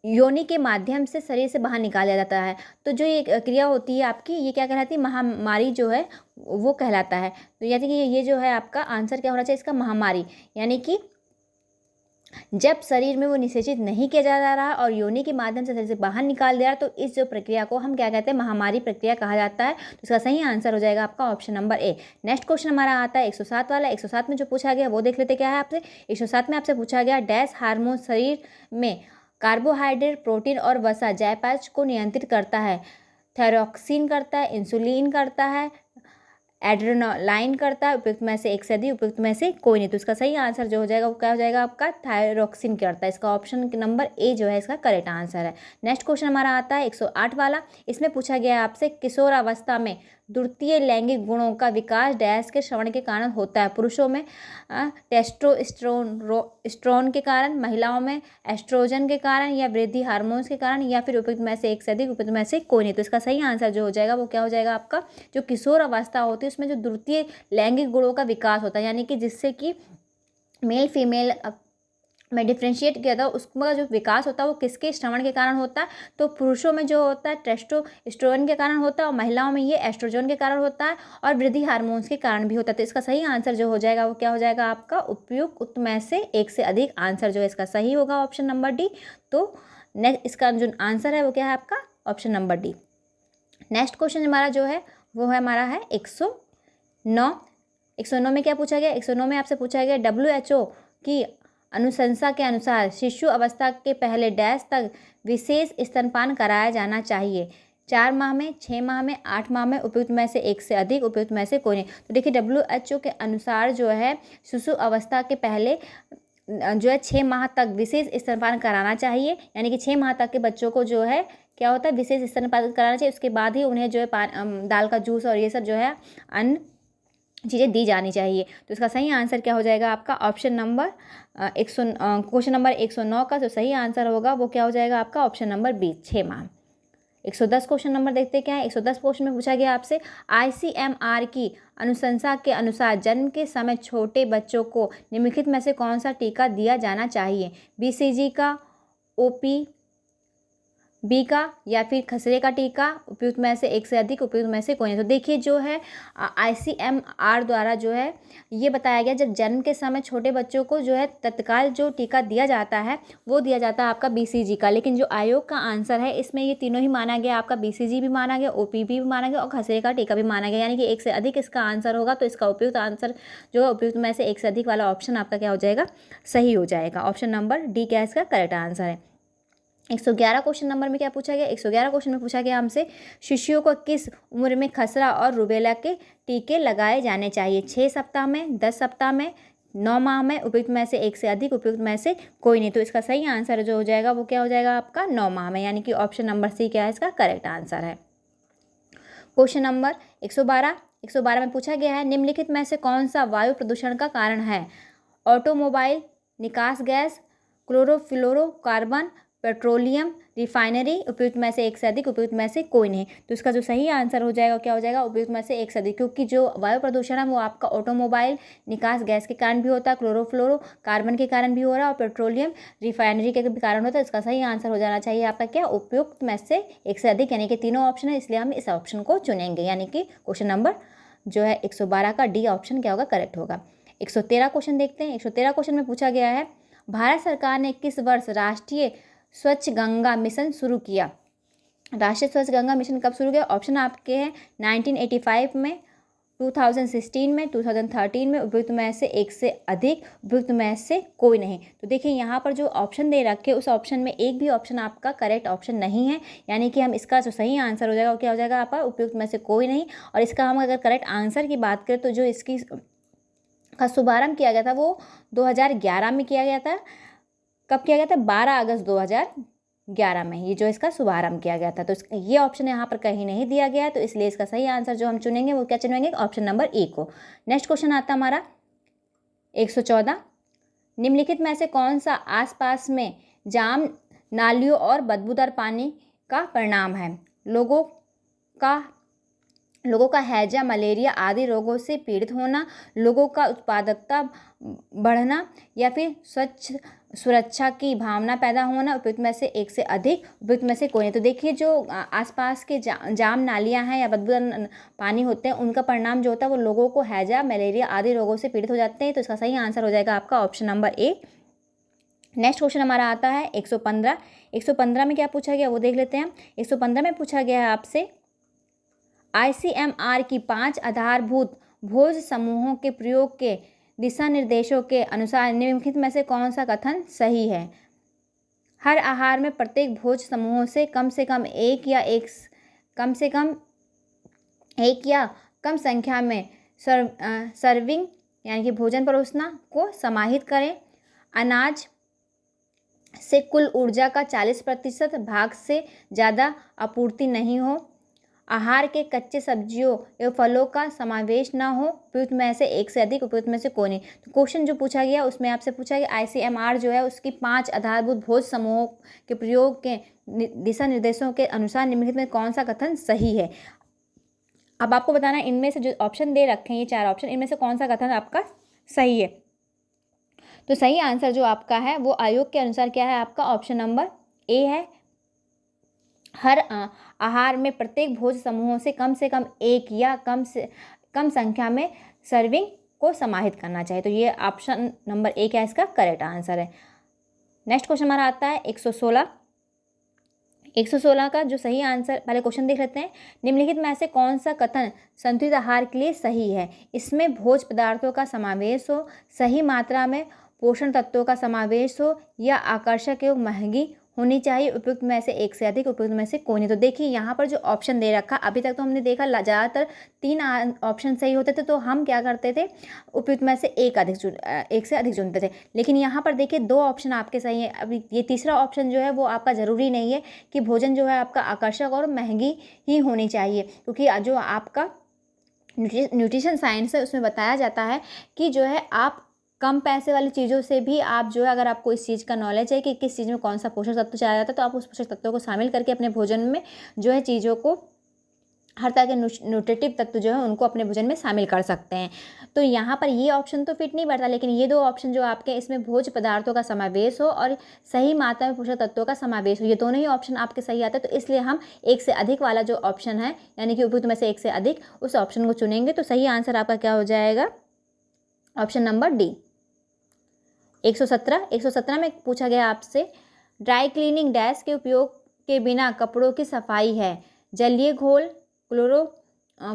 योनि के माध्यम से शरीर से बाहर निकाला जाता है। तो जो ये क्रिया होती है आपकी, ये क्या कहलाती है? महामारी जो है वो कहलाता है। तो यानी कि ये जो है आपका आंसर क्या होना चाहिए इसका? महामारी। यानी कि जब शरीर में वो निषेचित नहीं किया जा रहा और योनि के माध्यम से शरीर से बाहर निकाल दिया, तो इस जो प्रक्रिया को हम क्या कहते हैं? महामारी प्रक्रिया कहा जाता है। तो इसका सही आंसर हो जाएगा आपका ऑप्शन नंबर ए। नेक्स्ट क्वेश्चन हमारा आता है 107 वाला। 107 में जो पूछा गया वो देख लेते क्या है आपसे। 107 में आपसे पूछा गया डैश हार्मोन शरीर में कार्बोहाइड्रेट, प्रोटीन और वसा चयापचय को नियंत्रित करता है। थायरॉक्सिन करता है, इंसुलिन करता है, एड्रेनालाइन करता है। उपयुक्त में से एक से अधिक उपयुक्त में से कोई नहीं। तो इसका सही आंसर जो हो जाएगा वो क्या हो जाएगा आपका? थायरॉक्सिन करता है। इसका ऑप्शन नंबर ए जो है इसका करेक्ट आंसर है। नेक्स्ट क्वेश्चन हमारा आता है 108 वाला। इसमें पूछा गया है आपसे किशोरावस्था में द्वितीय लैंगिक गुणों का विकास डैश के श्रवण के कारण होता है। पुरुषों में टेस्टोस्टेरोन के कारण, महिलाओं में एस्ट्रोजन के कारण, या वृद्धि हार्मोन्स के कारण, या फिर उपयुक्त में से एक से अधिक उपयुक्त में से कोई नहीं। तो इसका सही आंसर जो हो जाएगा वो क्या हो जाएगा आपका? जो किशोर अवस्था होती है उसमें जो द्वितीय लैंगिक गुणों का विकास होता है, यानी कि जिससे कि मेल फीमेल में डिफ्रेंशिएट किया था, उसका जो विकास होता है वो किसके श्रवण के कारण होता है? तो पुरुषों में जो होता है टेस्टोस्टेरोन के कारण होता है, और महिलाओं में ये एस्ट्रोजन के कारण होता है, और वृद्धि हार्मोन्स के कारण भी होता है। तो इसका सही आंसर जो हो जाएगा वो क्या हो जाएगा आपका? उपयुक्त में से एक से अधिक आंसर जो है इसका सही होगा ऑप्शन नंबर डी। तो नेक्स्ट इसका जो आंसर है वो क्या है आपका? Option number D. Next question हमारा जो है वो है हमारा है 109। 109 में क्या पूछा गया? 109 में आपसे पूछा गया WHO की अनुशंसा के अनुसार शिशु अवस्था के पहले डैश तक विशेष स्तनपान कराया जाना चाहिए। 4 माह में, 6 माह में, 8 माह में, उपयुक्त में से एक से अधिक उपयुक्त में से कोई नहीं। तो देखिए WHO के अनुसार जो है शिशु अवस्था के पहले जो है 6 माह तक विशेष स्तनपान कराना चाहिए, यानी कि 6 माह तक के बच्चों को जो है क्या होता है? विशेष स्तनपान कराना चाहिए। उसके बाद ही उन्हें जो है दाल का जूस और ये सब जो है अन्य चीज़ें दी जानी चाहिए। तो इसका सही आंसर क्या हो जाएगा आपका? ऑप्शन नंबर क्वेश्चन नंबर 109 का जो सही आंसर होगा वो क्या हो जाएगा आपका? ऑप्शन नंबर बी, 6 माह। 110 क्वेश्चन नंबर देखते क्या है। 110 क्वेश्चन में पूछा गया आपसे ICMR की अनुशंसा के अनुसार जन्म के समय छोटे बच्चों को निम्नलिखित में से कौन सा टीका दिया जाना चाहिए? BCG का, OPV का, या फिर खसरे का टीका? उपयुक्त में से एक से अधिक उपयुक्त में से कोई नहीं। तो देखिए जो है ICMR द्वारा जो है ये बताया गया जब जन्म के समय छोटे बच्चों को जो है तत्काल जो टीका दिया जाता है वो दिया जाता है आपका BCG का। लेकिन जो आयोग का आंसर है इसमें ये तीनों ही माना गया, आपका BCG भी माना गया, OPV भी माना गया और खसरे का टीका भी माना गया, यानी कि एक से अधिक इसका आंसर होगा। तो इसका उपयुक्त आंसर जो है उपयुक्त में से एक से अधिक वाला ऑप्शन आपका क्या हो जाएगा? सही हो जाएगा। ऑप्शन नंबर डी क्या इसका करेक्ट आंसर है। 111 क्वेश्चन नंबर में क्या पूछा गया? 111 क्वेश्चन में पूछा गया हमसे शिशुओं को किस उम्र में खसरा और रुबेला के टीके लगाए जाने चाहिए? 6 सप्ताह में, 10 सप्ताह में, 9 माह में, उपयुक्त में से एक से अधिक उपयुक्त में से कोई नहीं। तो इसका सही आंसर जो हो जाएगा वो क्या हो जाएगा आपका? 9 माह में, यानी कि ऑप्शन नंबर सी क्या है इसका करेक्ट आंसर है। क्वेश्चन नंबर 112 में पूछा गया है निम्नलिखित में से कौन सा वायु प्रदूषण का कारण है? ऑटोमोबाइल, निकास गैस, क्लोरोफ्लोरोकार्बन, पेट्रोलियम, रिफाइनरी, उपयुक्त में से एक से अधिक, उपयुक्त में से कोई नहीं। तो इसका जो सही आंसर हो जाएगा क्या हो जाएगा, उपयुक्त में से एक से अधिक, क्योंकि जो वायु प्रदूषण है वो आपका ऑटोमोबाइल निकास गैस के कारण भी होता है, क्लोरोफ्लोरो कार्बन के कारण भी हो रहा है, और पेट्रोलियम रिफाइनरी के भी कारण होता है। इसका सही आंसर हो जाना चाहिए आपका क्या, उपयुक्त में से एक से अधिक, यानी कि तीनों ऑप्शन है, इसलिए हम इस ऑप्शन को चुनेंगे, यानी कि क्वेश्चन नंबर जो है 112 का डी ऑप्शन क्या होगा, करेक्ट होगा। 113 क्वेश्चन देखते हैं। 113 क्वेश्चन में पूछा गया है, भारत सरकार ने किस वर्ष राष्ट्रीय स्वच्छ गंगा मिशन शुरू किया। राष्ट्रीय स्वच्छ गंगा मिशन कब शुरू किया, ऑप्शन आपके हैं 1985 में, 2016 में, 2013 में, उपयुक्त में से एक से अधिक, उपयुक्त में से कोई नहीं। तो देखिए यहाँ पर जो ऑप्शन दे रखे उस ऑप्शन में एक भी ऑप्शन आपका करेक्ट ऑप्शन नहीं है, यानी कि हम इसका जो सही आंसर हो जाएगा वो क्या हो जाएगा आपका, उपयुक्त में से कोई नहीं। और इसका हम अगर करेक्ट आंसर की बात करें तो जो इसकी का शुभारंभ किया गया था वो 2011 में किया गया था। कब किया गया था, 12 अगस्त 2011 में ये जो इसका शुभारंभ किया गया था। तो ये ऑप्शन यहाँ पर कहीं नहीं दिया गया है, तो इसलिए इसका सही आंसर जो हम चुनेंगे वो क्या चुनेंगे, ऑप्शन नंबर ए को। नेक्स्ट क्वेश्चन आता हमारा 114, निम्नलिखित में से कौन सा आसपास में जाम, नालियों और बदबूदार पानी का परिणाम है। लोगों का हैजा, मलेरिया आदि रोगों से पीड़ित होना, लोगों का उत्पादकता बढ़ना, या फिर स्वच्छ सुरक्षा की भावना पैदा होना, उपयुक्त में से एक से अधिक, उपयुक्त में से कोई नहीं। तो देखिए जो आसपास के जाम नालियां हैं या बदबूदार पानी होते हैं उनका परिणाम जो होता है वो लोगों को हैजा, मलेरिया आदि रोगों से पीड़ित हो जाते हैं। तो इसका सही आंसर हो जाएगा आपका ऑप्शन नंबर ए। नेक्स्ट क्वेश्चन हमारा आता है 115। 115 में क्या पूछा गया वो देख लेते हैं। 115 में पूछा गया है आपसे, ICMR की 5 आधारभूत भोज समूहों के प्रयोग के दिशा निर्देशों के अनुसार निम्नलिखित में से कौन सा कथन सही है। हर आहार में प्रत्येक भोज समूहों से कम संख्या में सर्विंग यानी कि भोजन परोसना को समाहित करें। अनाज से कुल ऊर्जा का 40% भाग से ज़्यादा आपूर्ति नहीं हो। आहार के कच्चे सब्जियों एवं फलों का समावेश न हो। उपयुक्त में से एक से अधिक, उपयुक्त में से कोई नहीं। तो क्वेश्चन जो पूछा गया उसमें आपसे पूछा गया ICMR जो है उसकी 5 आधारभूत भोज समूहों के प्रयोग के दिशा निर्देशों के अनुसार निम्नलिखित में कौन सा कथन सही है। अब आपको बताना है इनमें से जो ऑप्शन दे रखे हैं ये 4 ऑप्शन, इनमें से कौन सा कथन आपका सही है। तो सही आंसर जो आपका है वो आयोग के अनुसार क्या है आपका, ऑप्शन नंबर ए है। हर आहार में प्रत्येक भोज समूहों से कम एक या कम संख्या में सर्विंग को समाहित करना चाहिए। तो ये ऑप्शन नंबर ए क्या है इसका करेक्ट आंसर है। नेक्स्ट क्वेश्चन हमारा आता है 116। 116 का जो सही आंसर, पहले क्वेश्चन देख लेते हैं। निम्नलिखित में से कौन सा कथन संतुलित आहार के लिए सही है। इसमें भोज्य पदार्थों का समावेश हो, सही मात्रा में पोषण तत्वों का समावेश हो, या आकर्षक एवं महंगी होनी चाहिए। उपयुक्त में से एक से अधिक, उपयुक्त में से कोई नहीं। तो देखिए यहाँ पर जो ऑप्शन दे रखा, अभी तक तो हमने देखा ज़्यादातर 3 ऑप्शन सही होते थे, तो हम क्या करते थे उपयुक्त में से एक से अधिक चुनते थे। लेकिन यहाँ पर देखिए 2 ऑप्शन आपके सही है। अभी ये तीसरा ऑप्शन जो है वो आपका ज़रूरी नहीं है कि भोजन जो है आपका आकर्षक और महंगी ही होनी चाहिए, क्योंकि जो आपका न्यूट्रिशन साइंस है उसमें बताया जाता है कि जो है आप कम पैसे वाली चीज़ों से भी आप जो है, अगर आपको इस चीज़ का नॉलेज है कि किस चीज़ में कौन सा पोषक तत्व चाहा जाता है, तो आप उस पोषक तत्वों को शामिल करके अपने भोजन में जो है चीज़ों को, हर तरह के न्यूट्रिटिव तत्व जो है उनको अपने भोजन में शामिल कर सकते हैं। तो यहाँ पर ये ऑप्शन तो फिट नहीं बैठता, लेकिन ये 2 ऑप्शन जो आपके इसमें भोज्य पदार्थों का समावेश हो और सही मात्रा में पोषक तत्वों का समावेश हो, ये दोनों ही ऑप्शन आपके सही आते हैं। तो इसलिए हम एक से अधिक वाला जो ऑप्शन है यानी कि उपयुक्त में से एक से अधिक, उस ऑप्शन को चुनेंगे। तो सही आंसर आपका क्या हो जाएगा, ऑप्शन नंबर डी। 117 में पूछा गया आपसे, ड्राई क्लीनिंग डैश के उपयोग के बिना कपड़ों की सफाई है। जलीय घोल,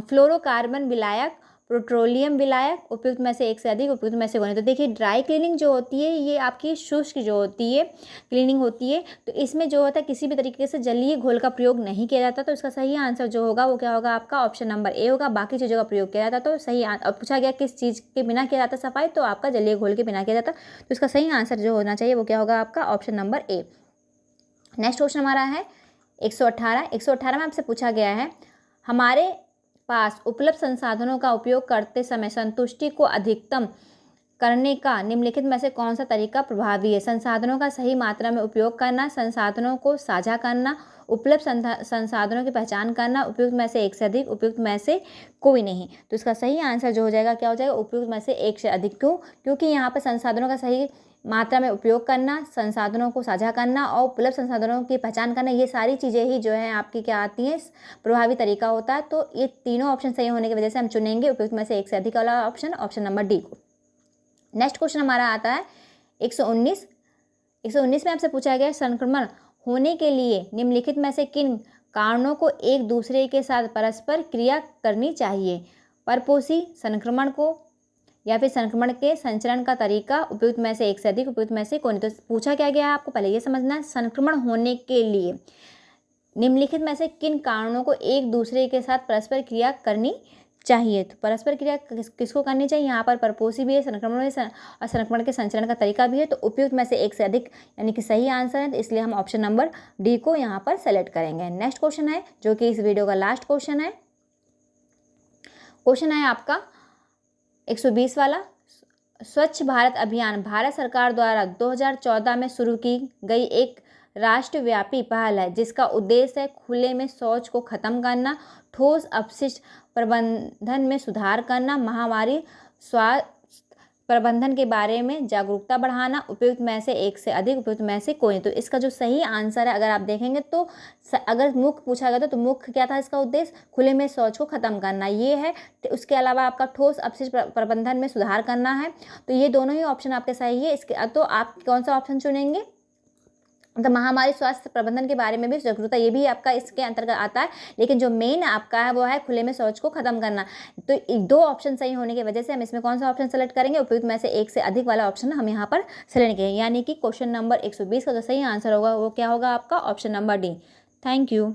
फ्लोरोकार्बन विलायक, पेट्रोलियम विलायक, उपयुक्त में से एक से अधिक, उपयुक्त में से कोई नहीं। तो देखिए ड्राई क्लीनिंग जो होती है ये आपकी शुष्क जो होती है क्लीनिंग होती है, तो इसमें जो होता है किसी भी तरीके से जलीय घोल का प्रयोग नहीं किया जाता। तो इसका सही आंसर जो होगा वो क्या होगा आपका, ऑप्शन नंबर ए होगा। बाकी चीज़ों का प्रयोग किया जाता, तो सही पूछा गया किस चीज़ के बिना किया जाता सफाई, तो आपका जलीय घोल के बिना किया जाता। तो इसका सही आंसर जो होना चाहिए वो क्या होगा आपका, ऑप्शन नंबर ए। नेक्स्ट क्वेश्चन हमारा है 118। 118 में आपसे पूछा गया है, हमारे पास उपलब्ध संसाधनों का उपयोग करते समय संतुष्टि को अधिकतम करने का निम्नलिखित में से कौन सा तरीका प्रभावी है? संसाधनों का सही मात्रा में उपयोग करना, संसाधनों को साझा करना, उपलब्ध संसाधनों की पहचान करना, उपयुक्त में से एक से अधिक, उपयुक्त में से कोई नहीं। तो इसका सही आंसर जो हो जाएगा क्या हो जाएगा? उपयुक्त में से एक से अधिक। क्यों? क्योंकि यहाँ पर संसाधनों का सही मात्रा में उपयोग करना, संसाधनों को साझा करना और उपलब्ध संसाधनों की पहचान करना, ये सारी चीज़ें ही जो है आपकी क्या आती हैं? प्रभावी तरीका होता है। तो ये तीनों ऑप्शन सही होने की वजह से हम चुनेंगे उपयुक्त में से एक से अधिक वाला ऑप्शन, ऑप्शन नंबर डी को। नेक्स्ट क्वेश्चन हमारा आता है 119। 119 में आपसे पूछा गया संक्रमण होने के लिए निम्नलिखित में से किन कारणों को एक दूसरे के साथ परस्पर क्रिया करनी चाहिए? परपोषी संक्रमण को, या फिर संक्रमण के संचरण का तरीका, उपयुक्त में से एक से अधिक, उपयुक्त में से कोई नहीं। तो पूछा क्या गया है आपको पहले ये समझना है। संक्रमण होने के लिए निम्नलिखित में से किन कारणों को एक दूसरे के साथ परस्पर क्रिया करनी चाहिए? तो परस्पर क्रिया किसको करनी चाहिए? यहाँ पर परपोषी भी है, संक्रमण भी और संक्रमण के संचरण का तरीका भी है। तो उपयुक्त में से एक से अधिक यानी कि सही आंसर है। तो इसलिए हम ऑप्शन नंबर डी को यहाँ पर सेलेक्ट करेंगे। नेक्स्ट क्वेश्चन है जो कि इस वीडियो का लास्ट क्वेश्चन है। क्वेश्चन है आपका 120 वाला। स्वच्छ भारत अभियान भारत सरकार द्वारा 2014 में शुरू की गई एक राष्ट्रव्यापी पहल है जिसका उद्देश्य है खुले में शौच को खत्म करना, ठोस अपशिष्ट प्रबंधन में सुधार करना, महामारी स्वास्थ्य प्रबंधन के बारे में जागरूकता बढ़ाना, उपयुक्त में से एक से अधिक, उपयुक्त में से कोई नहीं। तो इसका जो सही आंसर है अगर आप देखेंगे तो अगर मुख्य पूछा गया तो मुख्य क्या था इसका उद्देश्य? खुले में शौच को खत्म करना ये है। तो उसके अलावा आपका ठोस अपशिष्ट प्रबंधन में सुधार करना है। तो ये दोनों ही ऑप्शन आपके सही है। इसके तो आप कौन सा ऑप्शन चुनेंगे? तो महामारी स्वास्थ्य प्रबंधन के बारे में भी जागरूकता, ये भी आपका इसके अंतर्गत आता है। लेकिन जो मेन आपका है वो है खुले में शौच को खत्म करना। तो दो ऑप्शन सही होने की वजह से हम इसमें कौन सा ऑप्शन सेलेक्ट करेंगे? उपयुक्त में से एक से अधिक वाला ऑप्शन हम यहाँ पर सेलेक्ट करेंगे। यानी कि क्वेश्चन नंबर 120 का जो सही आंसर होगा वो क्या होगा? आपका option number D. Thank you.